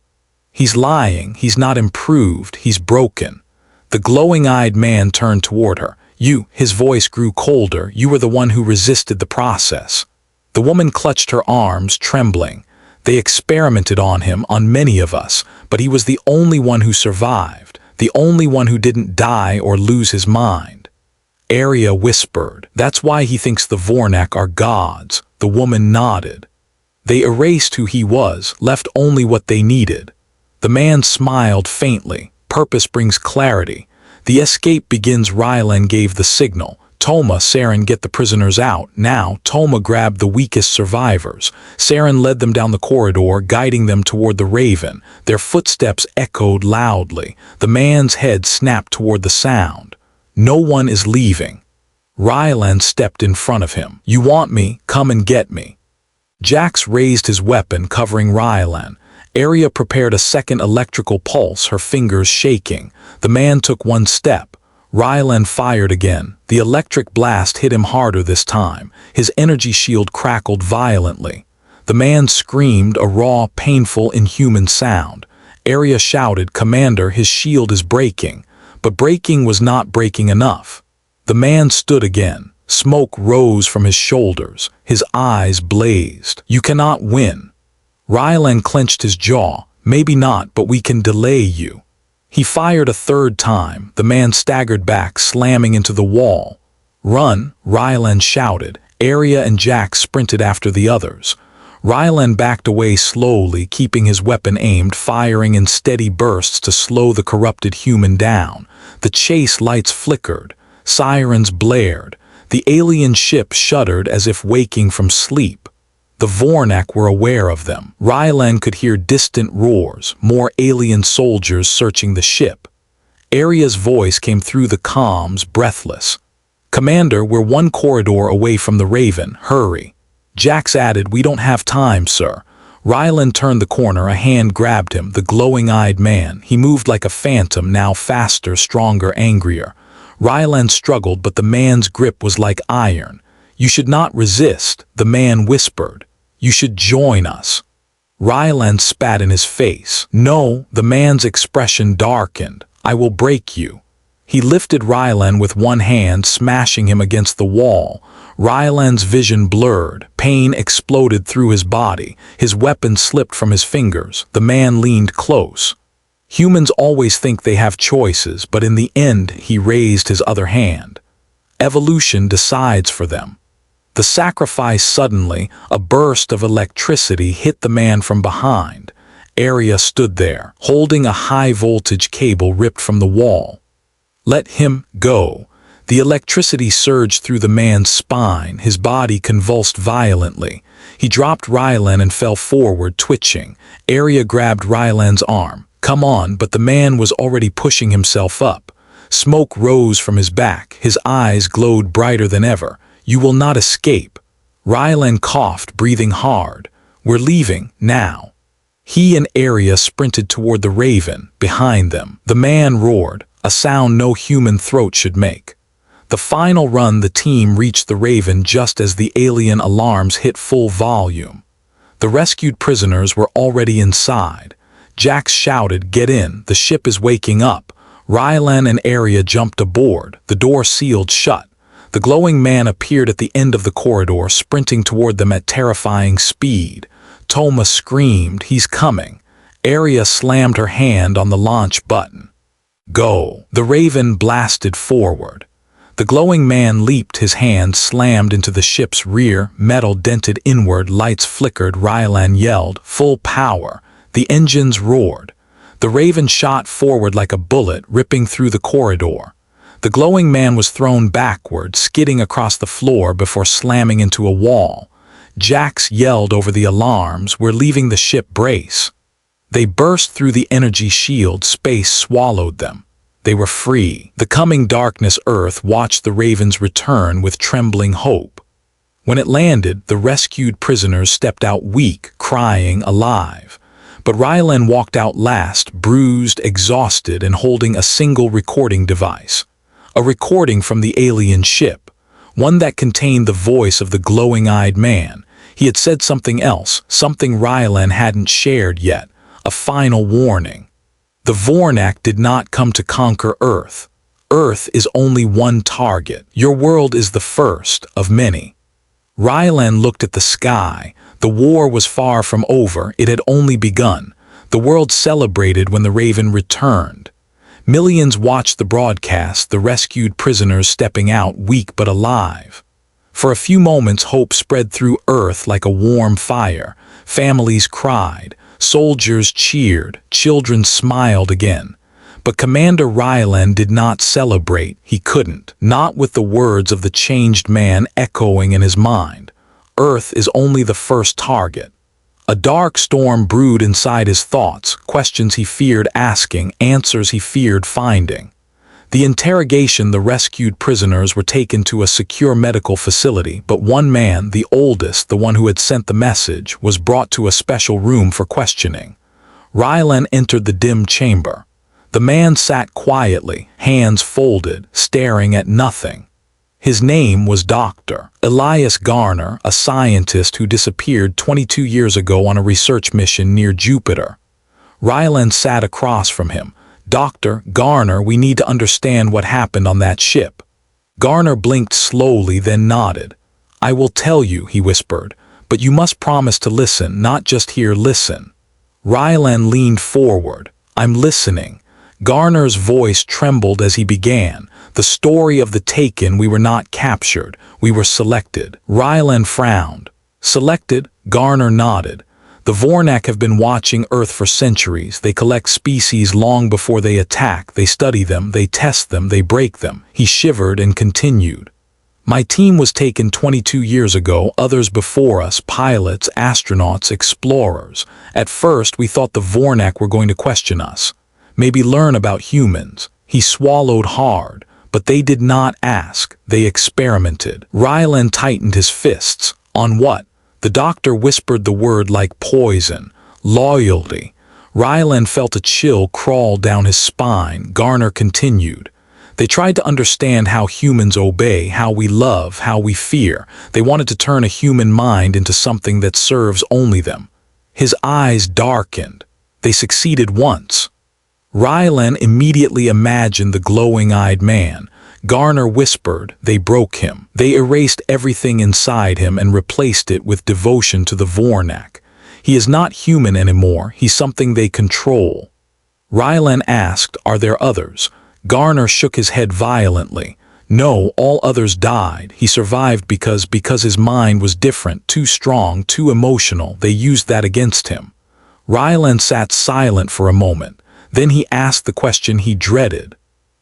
Speaker 1: He's lying, he's not improved, he's broken. The glowing-eyed man turned toward her. His voice grew colder, you were the one who resisted the process. The woman clutched her arms, trembling. They experimented on him, on many of us, but he was the only one who survived, the only one who didn't die or lose his mind. Arya whispered, that's why he thinks the Vornak are gods. The woman nodded. They erased who he was, left only what they needed. The man smiled faintly. Purpose brings clarity. The escape begins. Rylan gave the signal. Toma, Saren, get the prisoners out. Now, Toma grabbed the weakest survivors. Saren led them down the corridor, guiding them toward the Raven. Their footsteps echoed loudly. The man's head snapped toward the sound. No one is leaving. Rylan stepped in front of him. You want me? Come and get me. Jax raised his weapon, covering Rylan. Arya prepared a second electrical pulse, her fingers shaking. The man took one step. Rylan fired again. The electric blast hit him harder this time. His energy shield crackled violently. The man screamed, a raw, painful, inhuman sound. Arya shouted, Commander, his shield is breaking. But breaking was not breaking enough. The man stood again. Smoke rose from his shoulders. His eyes blazed. You cannot win. Rylan clenched his jaw. Maybe not, but we can delay you. He fired a third time. The man staggered back, slamming into the wall. Run, Rylan shouted. Arya and Jax sprinted after the others. Rylan backed away slowly, keeping his weapon aimed, firing in steady bursts to slow the corrupted human down. The chase lights flickered. Sirens blared. The alien ship shuddered as if waking from sleep. The Vornak were aware of them. Rylan could hear distant roars, more alien soldiers searching the ship. Arya's voice came through the comms, breathless. Commander, we're one corridor away from the Raven. Hurry. Jax added, we don't have time, sir. Rylan turned the corner, a hand grabbed him, the glowing-eyed man. He moved like a phantom, now faster, stronger, angrier. Rylan struggled, but the man's grip was like iron. You should not resist, the man whispered. You should join us. Rylan spat in his face. No, the man's expression darkened. I will break you. He lifted Rylan with one hand, smashing him against the wall. Rylan's vision blurred. Pain exploded through his body. His weapon slipped from his fingers. The man leaned close. Humans always think they have choices, but in the end, he raised his other hand. Evolution decides for them. The sacrifice suddenly, a burst of electricity hit the man from behind. Arya stood there, holding a high-voltage cable ripped from the wall. Let him go. The electricity surged through the man's spine, his body convulsed violently. He dropped Rylan and fell forward, twitching. Arya grabbed Rylan's arm. Come on, but the man was already pushing himself up. Smoke rose from his back, his eyes glowed brighter than ever. You will not escape. Rylan coughed, breathing hard. We're leaving, now. He and Arya sprinted toward the Raven, behind them. The man roared, a sound no human throat should make. The final run, the team reached the Raven just as the alien alarms hit full volume. The rescued prisoners were already inside. Jax shouted, get in, the ship is waking up. Rylan and Arya jumped aboard, the door sealed shut. The glowing man appeared at the end of the corridor, sprinting toward them at terrifying speed. Toma screamed, he's coming. Arya slammed her hand on the launch button. Go. The Raven blasted forward. The glowing man leaped, his hand slammed into the ship's rear, metal dented inward, lights flickered. Rylan yelled, full power. The engines roared. The Raven shot forward like a bullet, ripping through the corridor. The glowing man was thrown backward, skidding across the floor before slamming into a wall. Jax yelled over the alarms, we're leaving the ship, brace. They burst through the energy shield, space swallowed them. They were free. The coming darkness Earth watched the ravens return with trembling hope. When it landed, the rescued prisoners stepped out weak, crying, alive. But Rylan walked out last, bruised, exhausted, and holding a single recording device. A recording from the alien ship, one that contained the voice of the glowing-eyed man. He had said something else, something Rylan hadn't shared yet, a final warning. The Vornak did not come to conquer Earth. Earth is only one target. Your world is the first of many. Rylan looked at the sky. The war was far from over. It had only begun. The world celebrated when the Raven returned. Millions watched the broadcast, the rescued prisoners stepping out, weak but alive. For a few moments, hope spread through Earth like a warm fire. Families cried. Soldiers cheered. Children smiled again. But Commander Rylan did not celebrate. He couldn't. Not with the words of the changed man echoing in his mind. Earth is only the first target. A dark storm brewed inside his thoughts, questions he feared asking, answers he feared finding. The interrogation, the rescued prisoners were taken to a secure medical facility, but one man, the oldest, the one who had sent the message, was brought to a special room for questioning. Rylan entered the dim chamber. The man sat quietly, hands folded, staring at nothing. His name was Dr. Elias Garner, a scientist who disappeared 22 years ago on a research mission near Jupiter. Rylan sat across from him. Dr. Garner, we need to understand what happened on that ship. Garner blinked slowly, then nodded. I will tell you, he whispered, but you must promise to listen, not just hear, listen. Rylan leaned forward. I'm listening. Garner's voice trembled as he began. The story of the Taken, we were not captured. We were selected. Rylan frowned. Selected? Garner nodded. The Vornak have been watching Earth for centuries. They collect species long before they attack. They study them, they test them, they break them. He shivered and continued. My team was taken 22 years ago, others before us, pilots, astronauts, explorers. At first, we thought the Vornak were going to question us. Maybe learn about humans. He swallowed hard, but they did not ask. They experimented. Rylan tightened his fists. On what? The doctor whispered the word like poison. Loyalty. Rylan felt a chill crawl down his spine. Garner continued. They tried to understand how humans obey, how we love, how we fear. They wanted to turn a human mind into something that serves only them. His eyes darkened. They succeeded once. Rylan immediately imagined the glowing-eyed man. Garner whispered, they broke him. They erased everything inside him and replaced it with devotion to the Vornak. He is not human anymore, he's something they control. Rylan asked, are there others? Garner shook his head violently. No, all others died. He survived because his mind was different, too strong, too emotional. They used that against him. Rylan sat silent for a moment. Then he asked the question he dreaded.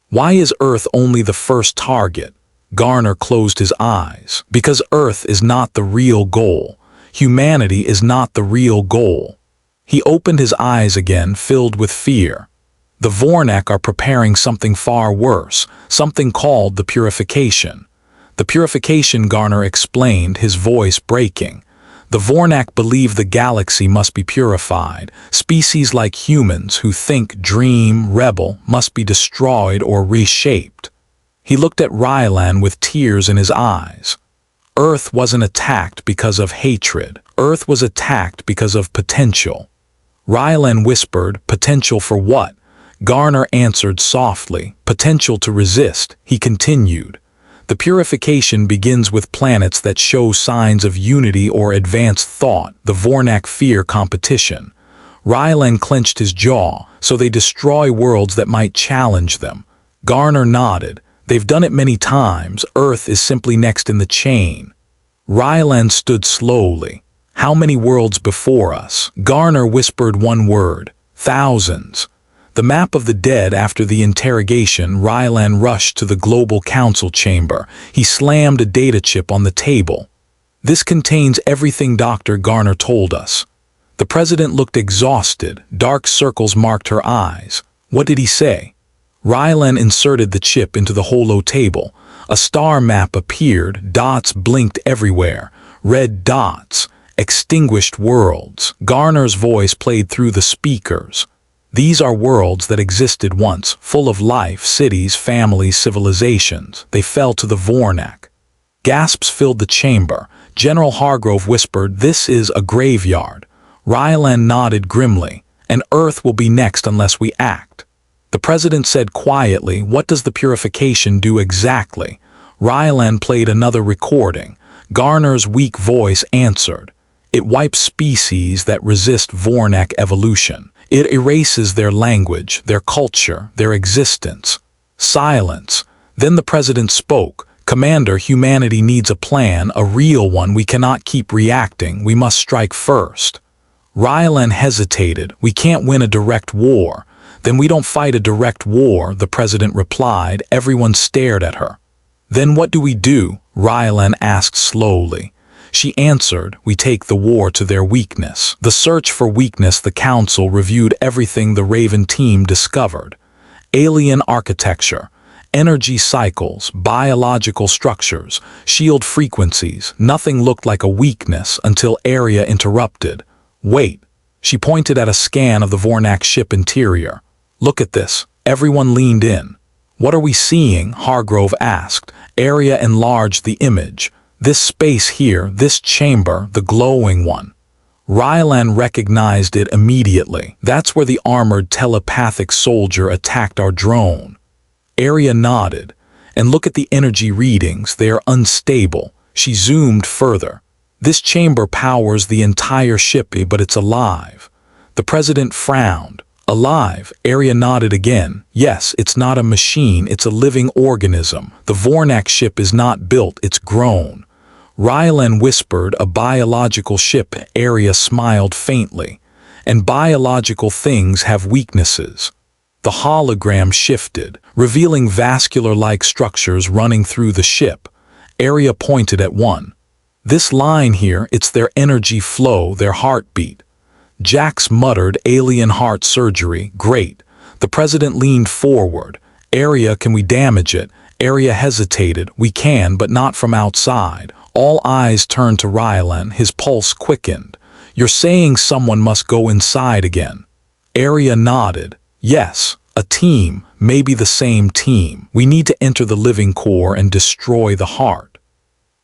Speaker 1: Why is Earth only the first target? Garner closed his eyes. Because Earth is not the real goal. Humanity is not the real goal. He opened his eyes again, filled with fear. The Vornak are preparing something far worse, something called the purification. The purification, Garner explained, his voice breaking. The Vornak believe the galaxy must be purified. Species like humans who think, dream, rebel must be destroyed or reshaped. He looked at Rylan with tears in his eyes. Earth wasn't attacked because of hatred. Earth was attacked because of potential. Rylan whispered, potential for what? Garner answered softly, potential to resist. He continued. The purification begins with planets that show signs of unity or advanced thought. The Vornak fear competition. Rylan clenched his jaw, so they destroy worlds that might challenge them. Garner nodded. They've done it many times. Earth is simply next in the chain. Rylan stood slowly. How many worlds before us? Garner whispered one word. Thousands. The map of the dead. After the interrogation, Rylan rushed to the Global Council chamber. He slammed a data chip on the table. This contains everything Dr. Garner told us. The president looked exhausted. Dark circles marked her eyes. What did he say? Rylan inserted the chip into the holo table. A star map appeared. Dots blinked everywhere. Red dots. Extinguished worlds. Garner's voice played through the speakers. These are worlds that existed once, full of life, cities, families, civilizations. They fell to the Vornak. Gasps filled the chamber. General Hargrove whispered, "This is a graveyard." Rylan nodded grimly. "And Earth will be next unless we act." The president said quietly, "What does the purification do exactly?" Rylan played another recording. Garner's weak voice answered, "It wipes species that resist Vornak evolution. It erases their language, their culture, their existence." Silence. Then the president spoke. "Commander, humanity needs a plan, a real one. We cannot keep reacting. We must strike first." Rylan hesitated. "We can't win a direct war." "Then we don't fight a direct war," the president replied. Everyone stared at her. "Then what do we do?" Rylan asked slowly. She answered, "We take the war to their weakness." The search for weakness. The council reviewed everything the Raven team discovered. Alien architecture, energy cycles, biological structures, shield frequencies. Nothing looked like a weakness until Arya interrupted. "Wait." She pointed at a scan of the Vornak ship interior. "Look at this." Everyone leaned in. "What are we seeing?" Hargrove asked. Arya enlarged the image. "This space here, this chamber, the glowing one." Rylan recognized it immediately. "That's where the armored telepathic soldier attacked our drone." Arya nodded. "And look at the energy readings. They are unstable." She zoomed further. "This chamber powers the entire ship, but it's alive." The president frowned. "Alive?" Arya nodded again. "Yes, it's not a machine, it's a living organism. The Vornak ship is not built, it's grown." Rylan whispered, "A biological ship." Arya smiled faintly. "And biological things have weaknesses." The hologram shifted, revealing vascular-like structures running through the ship. Arya pointed at one. "This line here, it's their energy flow, their heartbeat." Jax muttered, "Alien heart surgery, great." The president leaned forward. "Arya, can we damage it?" Arya hesitated. "We can, but not from outside." All eyes turned to Rylan. His pulse quickened. "You're saying someone must go inside again?" Arya nodded. "Yes, a team, maybe the same team. We need to enter the living core and destroy the heart."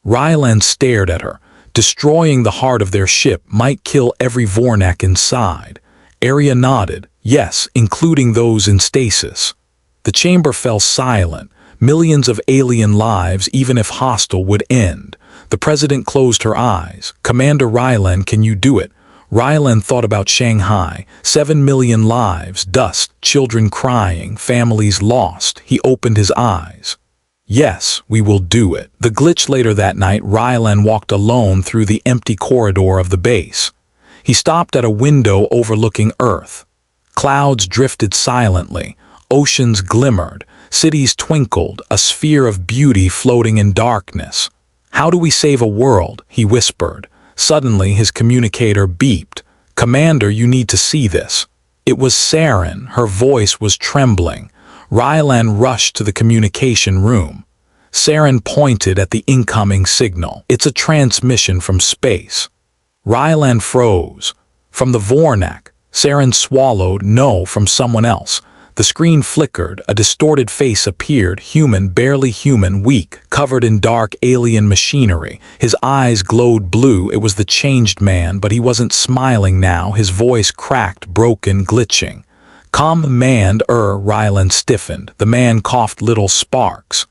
Speaker 1: Rylan stared at her. Destroying the heart of their ship might kill every Vornak inside. Arya nodded. "Yes, including those in stasis." The chamber fell silent. Millions of alien lives, even if hostile, would end. The president closed her eyes. "Commander Rylan, can you do it?" Rylan thought about Shanghai. 7 million lives, dust, children crying, families lost. He opened his eyes. "Yes, we will do it." The glitch. Later that night, Rylan walked alone through the empty corridor of the base. He stopped at a window overlooking Earth. Clouds drifted silently. Oceans glimmered. Cities twinkled, a sphere of beauty floating in darkness. "How do we save a world?" he whispered. Suddenly, his communicator beeped. "Commander, you need to see this." It was Saren. Her voice was trembling. Rylan rushed to the communication room. Saren pointed at the incoming signal. "It's a transmission from space." Rylan froze. "From the Vornak." Saren swallowed. "No, from someone else." The screen flickered. A distorted face appeared, human, barely human, weak, covered in dark alien machinery. His eyes glowed blue. It was the changed man, but he wasn't smiling now. His voice cracked, broken, glitching. "Command, Rylan stiffened. The man coughed little sparks.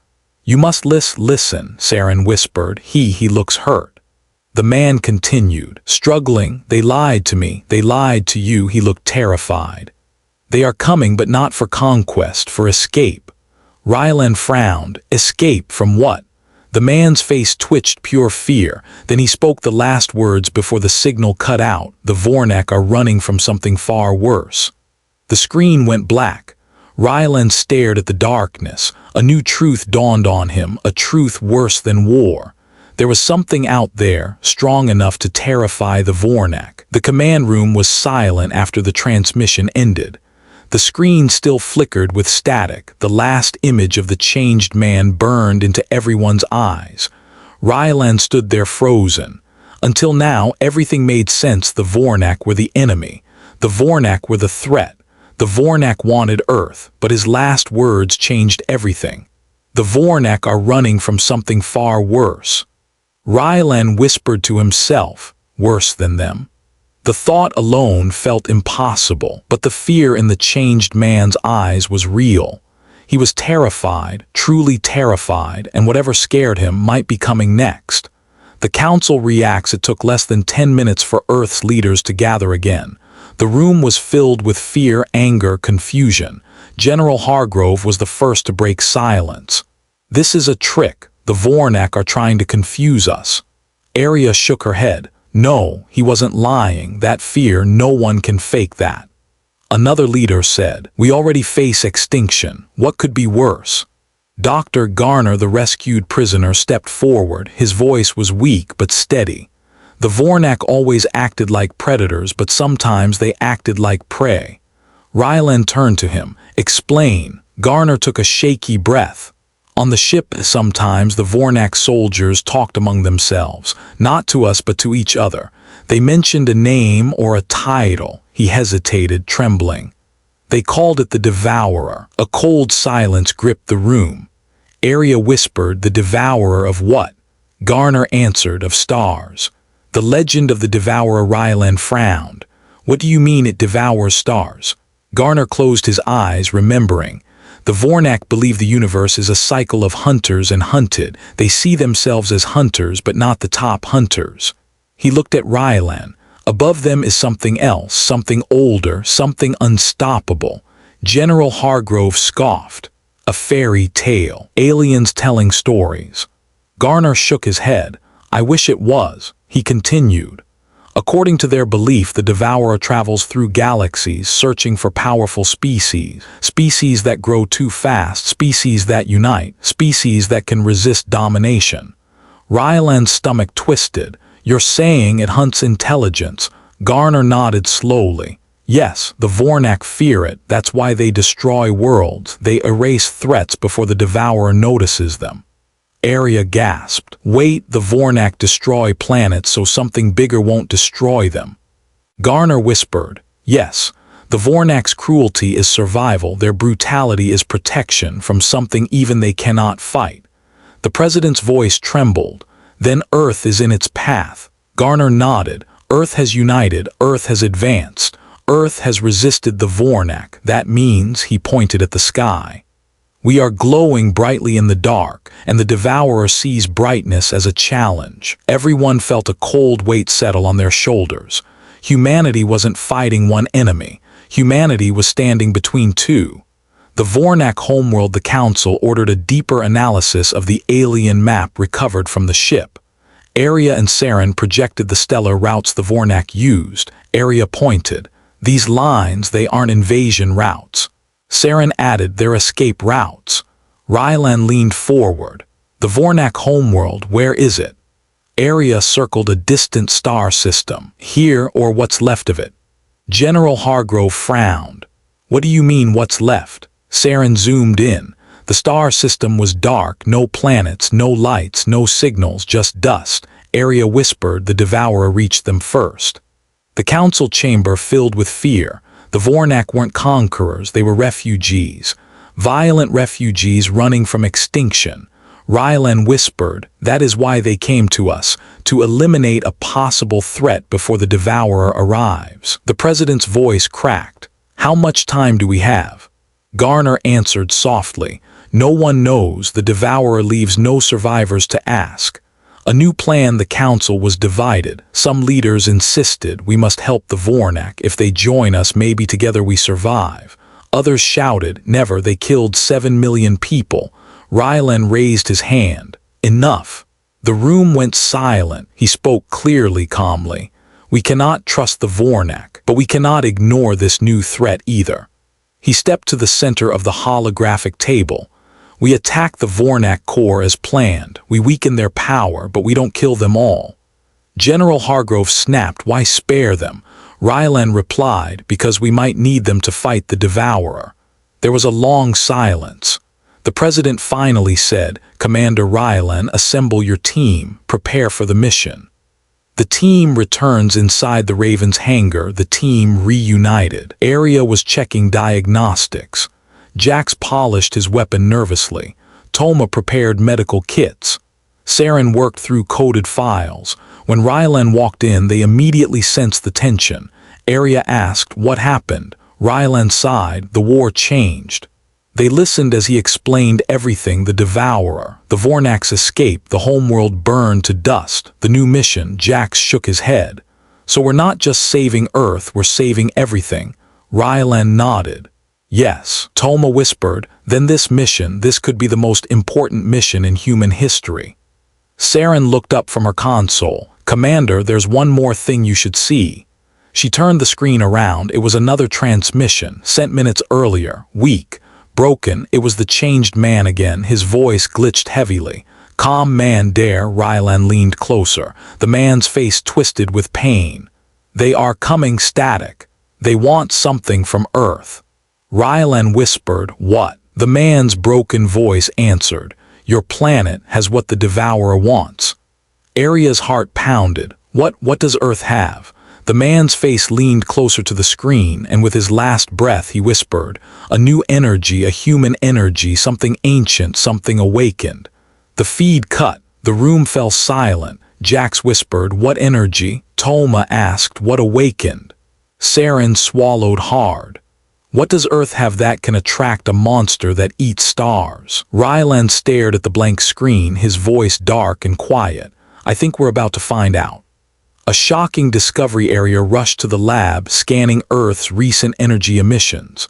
Speaker 1: "You must listen," Saren whispered. He looks hurt." The man continued, struggling. "They lied to me. They lied to you." He looked terrified. "They are coming, but not for conquest, for escape." Rylan frowned. "Escape from what?" The man's face twitched, pure fear. Then he spoke the last words before the signal cut out. "The Vornak are running from something far worse." The screen went black. Rylan stared at the darkness. A new truth dawned on him, a truth worse than war. There was something out there, strong enough to terrify the Vornak. The command room was silent after the transmission ended. The screen still flickered with static, the last image of the changed man burned into everyone's eyes. Rylan stood there frozen. Until now, everything made sense. The Vornak were the enemy. The Vornak were the threat. The Vornak wanted Earth, but his last words changed everything. The Vornak are running from something far worse. Rylan whispered to himself, worse than them. The thought alone felt impossible, but the fear in the changed man's eyes was real. He was terrified, truly terrified, and whatever scared him might be coming next. The council reacts. It took less than 10 minutes for Earth's leaders to gather again. The room was filled with fear, anger, confusion. General Hargrove was the first to break silence. "This is a trick. The Vornak are trying to confuse us." Arya shook her head. No, he wasn't lying. That fear, no one can fake that. Another leader said, "We already face extinction. What could be worse?" Dr. Garner, the rescued prisoner, stepped forward. His voice was weak but steady. "The Vornak always acted like predators, but sometimes they acted like prey." Rylan turned to him. "Explain." Garner took a shaky breath. "On the ship, sometimes the Vornak soldiers talked among themselves, not to us but to each other. They mentioned a name or a title." He hesitated, trembling. "They called it the Devourer." A cold silence gripped the room. Arya whispered, "The Devourer of what?" Garner answered, "Of stars." "The legend of the Devourer." Rylan frowned. "What do you mean it devours stars?" Garner closed his eyes, remembering. The Vornak believe the universe is a cycle of hunters and hunted. They see themselves as hunters, but not the top hunters. He looked at Rylan. Above them is something else, something older, something unstoppable. General Hargrove scoffed. "A fairy tale. Aliens telling stories." Garner shook his head. "I wish it was." He continued. "According to their belief, the Devourer travels through galaxies, searching for powerful species. Species that grow too fast, species that unite, species that can resist domination." Rylan's stomach twisted. "You're saying it hunts intelligence?" Garner nodded slowly. "Yes, the Vornak fear it. That's why they destroy worlds. They erase threats before the Devourer notices them." Arya gasped. "Wait, the Vornak destroy planets so something bigger won't destroy them." Garner whispered, "Yes, the Vornak's cruelty is survival. Their brutality is protection from something even they cannot fight." The president's voice trembled. "Then Earth is in its path." Garner nodded. "Earth has united. Earth has advanced. Earth has resisted the Vornak. That means," he pointed at the sky, "we are glowing brightly in the dark, and the Devourer sees brightness as a challenge." Everyone felt a cold weight settle on their shoulders. Humanity wasn't fighting one enemy. Humanity was standing between two. The Vornak homeworld. The council ordered a deeper analysis of the alien map recovered from the ship. Arya and Saren projected the stellar routes the Vornak used. Arya pointed. "These lines, they aren't invasion routes." Saren added, "They're escape routes." Rylan leaned forward. "The Vornak homeworld, where is it?" Arya circled a distant star system. "Here, or what's left of it." General Hargrove frowned. "What do you mean, what's left?" Saren zoomed in. The star system was dark, no planets, no lights, no signals, just dust. Arya whispered, "The Devourer reached them first." The council chamber filled with fear. The Vornak weren't conquerors, they were refugees. Violent refugees running from extinction. Rylan whispered, "That is why they came to us, to eliminate a possible threat before the Devourer arrives." The president's voice cracked. "How much time do we have?" Garner answered softly, "No one knows. The Devourer leaves no survivors to ask." A new plan. The council was divided. Some leaders insisted, "We must help the Vornak. If they join us, maybe together we survive." Others shouted, "Never, they killed 7 million people." Rylan raised his hand. "Enough." The room went silent. He spoke clearly, calmly. "We cannot trust the Vornak, but we cannot ignore this new threat either." He stepped to the center of the holographic table. We attack the Vornak core as planned. We weaken their power, but we don't kill them all. General Hargrove snapped, "Why spare them?" Rylan replied, "Because we might need them to fight the Devourer." There was a long silence. The president finally said, "Commander Rylan, assemble your team. Prepare for the mission." The team returns inside the Raven's hangar, the team reunited. Arya was checking diagnostics. Jax polished his weapon nervously. Toma prepared medical kits. Saren worked through coded files. When Rylan walked in, they immediately sensed the tension. Arya asked, "What happened?" Rylan sighed, "The war changed." They listened as he explained everything: the Devourer, the Vornak's escape, the homeworld burned to dust, the new mission. Jax shook his head. "So we're not just saving Earth, we're saving everything." Rylan nodded. "Yes," Toma whispered, "then this mission, this could be the most important mission in human history." Saren looked up from her console. "Commander, there's one more thing you should see." She turned the screen around. It was another transmission, sent minutes earlier, weak, broken. It was the changed man again. His voice glitched heavily. "Calm man, dare." Rylan leaned closer. The man's face twisted with pain. "They are coming." Static. "They want something from Earth." Rylan whispered, "What?" The man's broken voice answered, "Your planet has what the Devourer wants." Arya's heart pounded. What does Earth have?" The man's face leaned closer to the screen, and with his last breath he whispered, "A new energy, a human energy, something ancient, something awakened." The feed cut. The room fell silent. Jax whispered, "What energy?" Toma asked, "What awakened?" Saren swallowed hard. "What does Earth have that can attract a monster that eats stars?" Rylan stared at the blank screen, his voice dark and quiet. "I think we're about to find out." A shocking discovery. Area rushed to the lab, scanning Earth's recent energy emissions.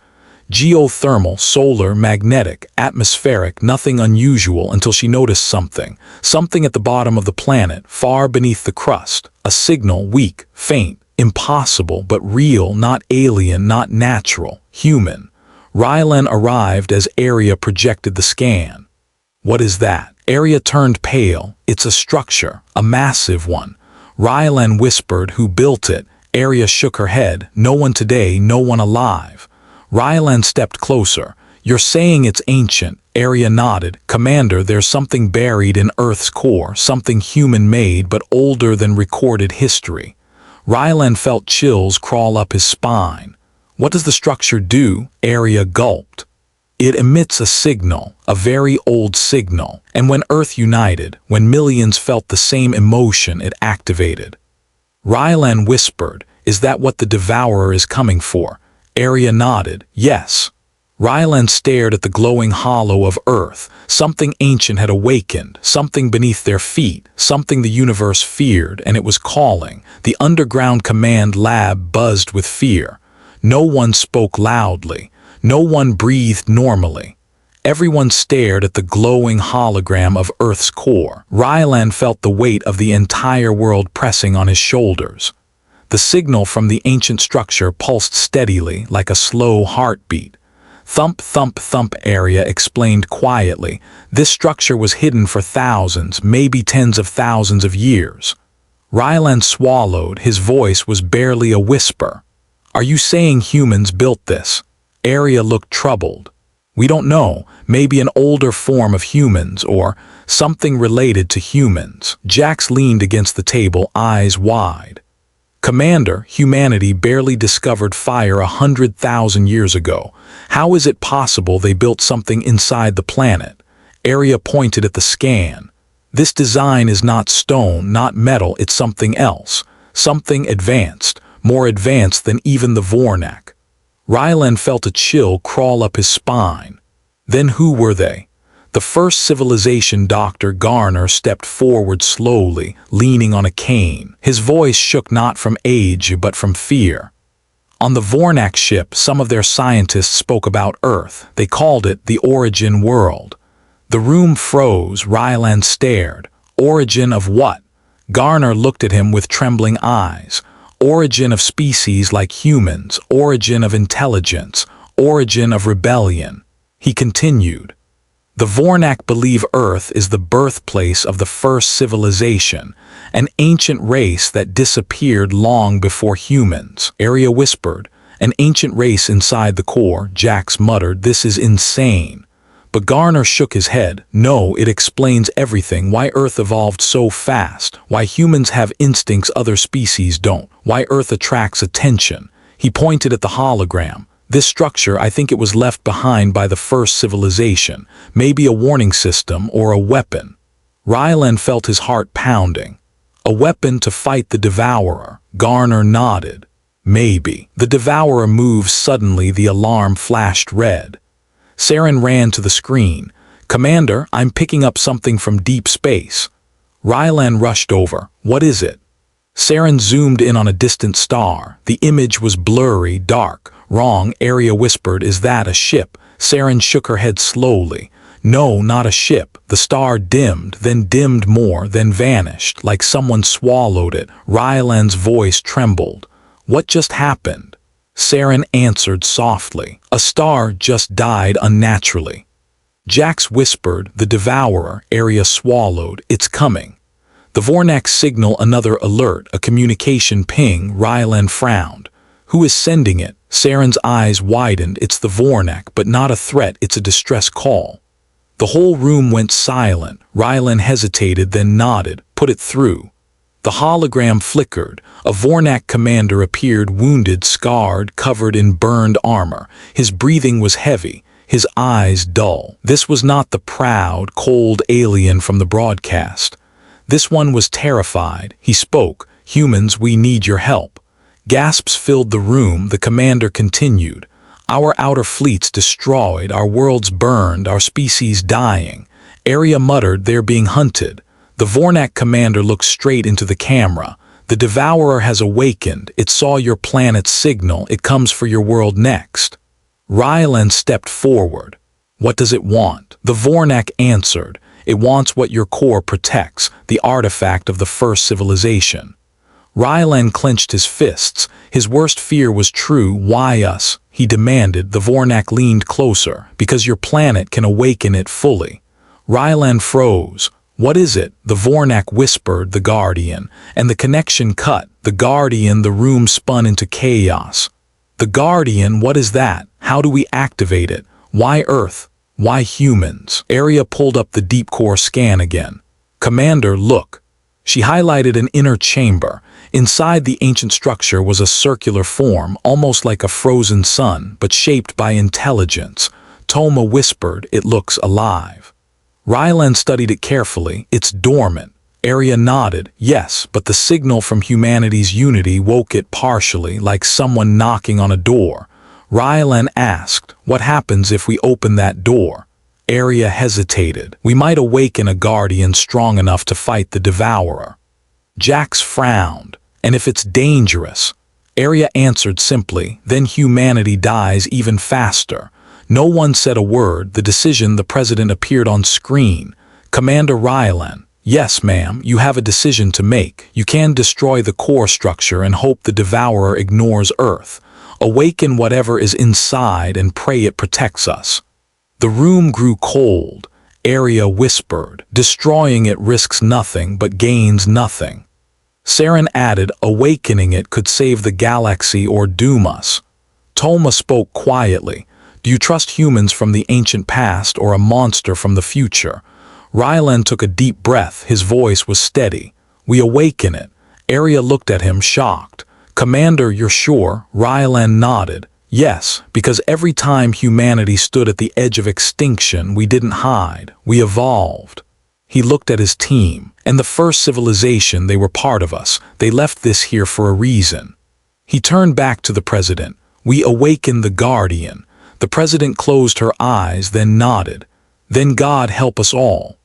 Speaker 1: Geothermal, solar, magnetic, atmospheric, nothing unusual until she noticed something. Something at the bottom of the planet, far beneath the crust. A signal, weak, faint, impossible, but real, not alien, not natural, human. Rylan arrived as Arya projected the scan. "What is that?" Arya turned pale. "It's a structure, a massive one." Rylan whispered, "Who built it?" Arya shook her head. "No one today, no one alive." Rylan stepped closer. "You're saying it's ancient?" Arya nodded. "Commander, there's something buried in Earth's core, something human-made but older than recorded history." Rylan felt chills crawl up his spine. "What does the structure do?" Arya gulped. "It emits a signal, a very old signal, and when Earth united, when millions felt the same emotion, it activated." Rylan whispered, "Is that what the Devourer is coming for?" Arya nodded, "Yes." Rylan stared at the glowing hollow of Earth. Something ancient had awakened, something beneath their feet, something the universe feared, and it was calling. The underground command lab buzzed with fear. No one spoke loudly. No one breathed normally. Everyone stared at the glowing hologram of Earth's core. Rylan felt the weight of the entire world pressing on his shoulders. The signal from the ancient structure pulsed steadily, like a slow heartbeat. "Thump, thump, thump," Arya explained quietly. "This structure was hidden for thousands, maybe tens of thousands of years." Rylan swallowed. His voice was barely a whisper. "Are you saying humans built this?" Arya looked troubled. "We don't know. Maybe an older form of humans, or something related to humans." Jax leaned against the table, eyes wide. "Commander, humanity barely discovered fire 100,000 years ago. How is it possible they built something inside the planet?" Arya pointed at the scan. "This design is not stone, not metal, it's something else. Something advanced, more advanced than even the Vornak." Rylan felt a chill crawl up his spine. Then who were they? The first civilization. Dr. Garner stepped forward slowly, leaning on a cane. His voice shook not from age but from fear. On the Vornak ship, some of their scientists spoke about Earth. They called it the Origin World. The room froze. Rylan stared. Origin of what? Garner looked at him with trembling eyes. Origin of species like humans, origin of intelligence, origin of rebellion. He continued. The Vornak believe Earth is the birthplace of the first civilization, an ancient race that disappeared long before humans. Arya whispered. An ancient race inside the core, Jax muttered. This is insane. But Garner shook his head. No, it explains everything. Why Earth evolved so fast, why humans have instincts other species don't, why Earth attracts attention. He pointed at the hologram. This structure, I think it was left behind by the first civilization, maybe a warning system or a weapon. Rylan felt his heart pounding. A weapon to fight the Devourer. Garner nodded. Maybe. The Devourer moved suddenly. The alarm flashed red. Saren ran to the screen. Commander, I'm picking up something from deep space. Rylan rushed over. What is it? Saren zoomed in on a distant star. The image was blurry, dark. Wrong, Arya whispered. Is that a ship? Saren shook her head slowly. No, not a ship. The star dimmed, then dimmed more, then vanished, like someone swallowed it. Rylan's voice trembled. What just happened? Saren answered softly. A star just died unnaturally. Jax whispered. The Devourer. Arya swallowed. It's coming. The Vornak signal another alert, a communication ping. Rylan frowned. Who is sending it? Saren's eyes widened. It's the Vornak, but not a threat, it's a distress call. The whole room went silent. Rylan hesitated, then nodded. Put it through. The hologram flickered. A Vornak commander appeared, wounded, scarred, covered in burned armor. His breathing was heavy, his eyes dull. This was not the proud, cold alien from the broadcast. This one was terrified. He spoke. Humans, we need your help. Gasps filled the room. The commander continued. Our outer fleets destroyed, our worlds burned, our species dying. Arya muttered, they're being hunted. The Vornak commander looked straight into the camera. The Devourer has awakened. It saw your planet's signal. It comes for your world next. Rylan stepped forward. What does it want? The Vornak answered. It wants what your core protects, the artifact of the first civilization. Rylan clenched his fists. His worst fear was true. Why us? He demanded. The Vornak leaned closer. Because your planet can awaken it fully. Rylan froze. What is it? The Vornak whispered. The Guardian. And the connection cut. The Guardian. The room spun into chaos. The Guardian, what is that? How do we activate it? Why Earth? Why humans? Arya pulled up the deep core scan again. Commander, look. She highlighted an inner chamber. Inside the ancient structure was a circular form, almost like a frozen sun, but shaped by intelligence. Toma whispered, it looks alive. Rylan studied it carefully. It's dormant. Arya nodded. Yes, but the signal from humanity's unity woke it partially, like someone knocking on a door. Rylan asked, what happens if we open that door? Arya hesitated. We might awaken a Guardian strong enough to fight the Devourer. Jax frowned. And if it's dangerous? Arya answered simply, then humanity dies even faster. No one said a word. The decision, the president appeared on screen. Commander Rylan. Yes, ma'am, you have a decision to make. You can destroy the core structure and hope the Devourer ignores Earth. Awaken whatever is inside and pray it protects us. The room grew cold. Arya whispered, destroying it risks nothing but gains nothing. Saren added, awakening it could save the galaxy or doom us. Toma spoke quietly. Do you trust humans from the ancient past or a monster from the future? Rylan took a deep breath. His voice was steady. We awaken it. Arya looked at him, shocked. Commander, you're sure? Rylan nodded. Yes, because every time humanity stood at the edge of extinction, we didn't hide. We evolved. He looked at his team. And the first civilization, they were part of us. They left this here for a reason. He turned back to the president. We awakened the Guardian. The president closed her eyes, then nodded. Then God help us all.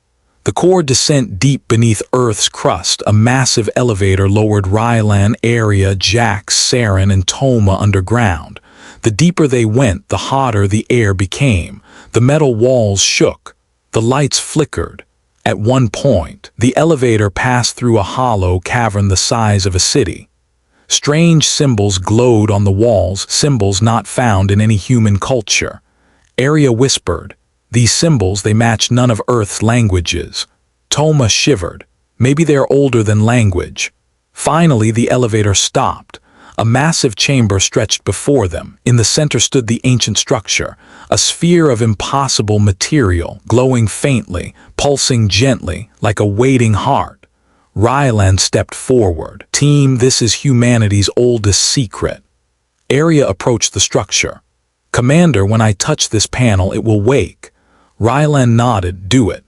Speaker 1: The core descent deep beneath Earth's crust, a massive elevator lowered Rylan, Arya, Jax, Saren, and Toma underground. The deeper they went, the hotter the air became. The metal walls shook. The lights flickered. At one point, the elevator passed through a hollow cavern the size of a city. Strange symbols glowed on the walls, symbols not found in any human culture. Arya whispered, These symbols, they match none of Earth's languages. Toma shivered. Maybe they are older than language. Finally, the elevator stopped. A massive chamber stretched before them. In the center stood the ancient structure, a sphere of impossible material, glowing faintly, pulsing gently, like a waiting heart. Rylan stepped forward. Team, this is humanity's oldest secret. Arya approached the structure. Commander, when I touch this panel, it will wake. Rylan nodded. Do it.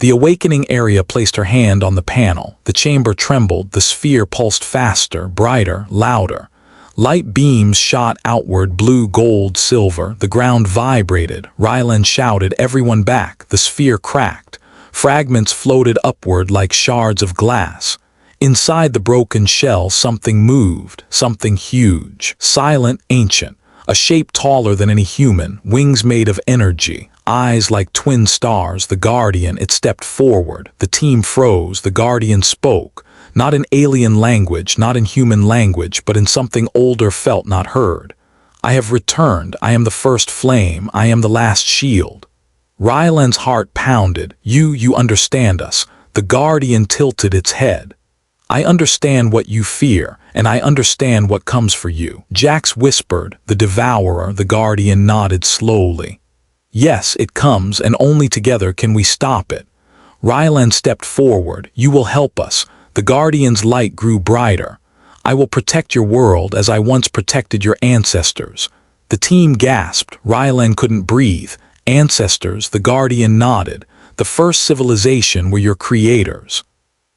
Speaker 1: The awakening Arya placed her hand on the panel. The chamber trembled, the sphere pulsed faster, brighter, louder. Light beams shot outward, blue, gold, silver. The ground vibrated. Rylan shouted, everyone back. The sphere cracked. Fragments floated upward like shards of glass. Inside the broken shell, something moved, something huge, silent, ancient, a shape taller than any human, wings made of energy. Eyes like twin stars, the Guardian, it stepped forward. The team froze, the Guardian spoke. Not in alien language, not in human language, but in something older felt, not heard. I have returned, I am the first flame, I am the last shield. Rylan's heart pounded. You understand us. The Guardian tilted its head. I understand what you fear, and I understand what comes for you. Jax whispered, the Devourer. The Guardian nodded slowly. Yes, it comes, and only together can we stop it. Rylan stepped forward. You will help us. The Guardian's light grew brighter. I will protect your world as I once protected your ancestors. The team gasped. Rylan couldn't breathe. Ancestors, the Guardian nodded. The first civilization were your creators.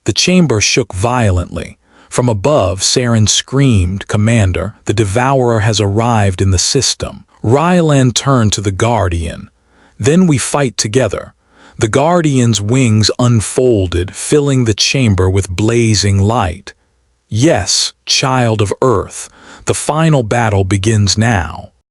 Speaker 1: The chamber shook violently. From above, Saren screamed, Commander, the Devourer has arrived in the system. Rylan turned to the Guardian. Then we fight together. The Guardian's wings unfolded, filling the chamber with blazing light. Yes, child of Earth, the final battle begins now.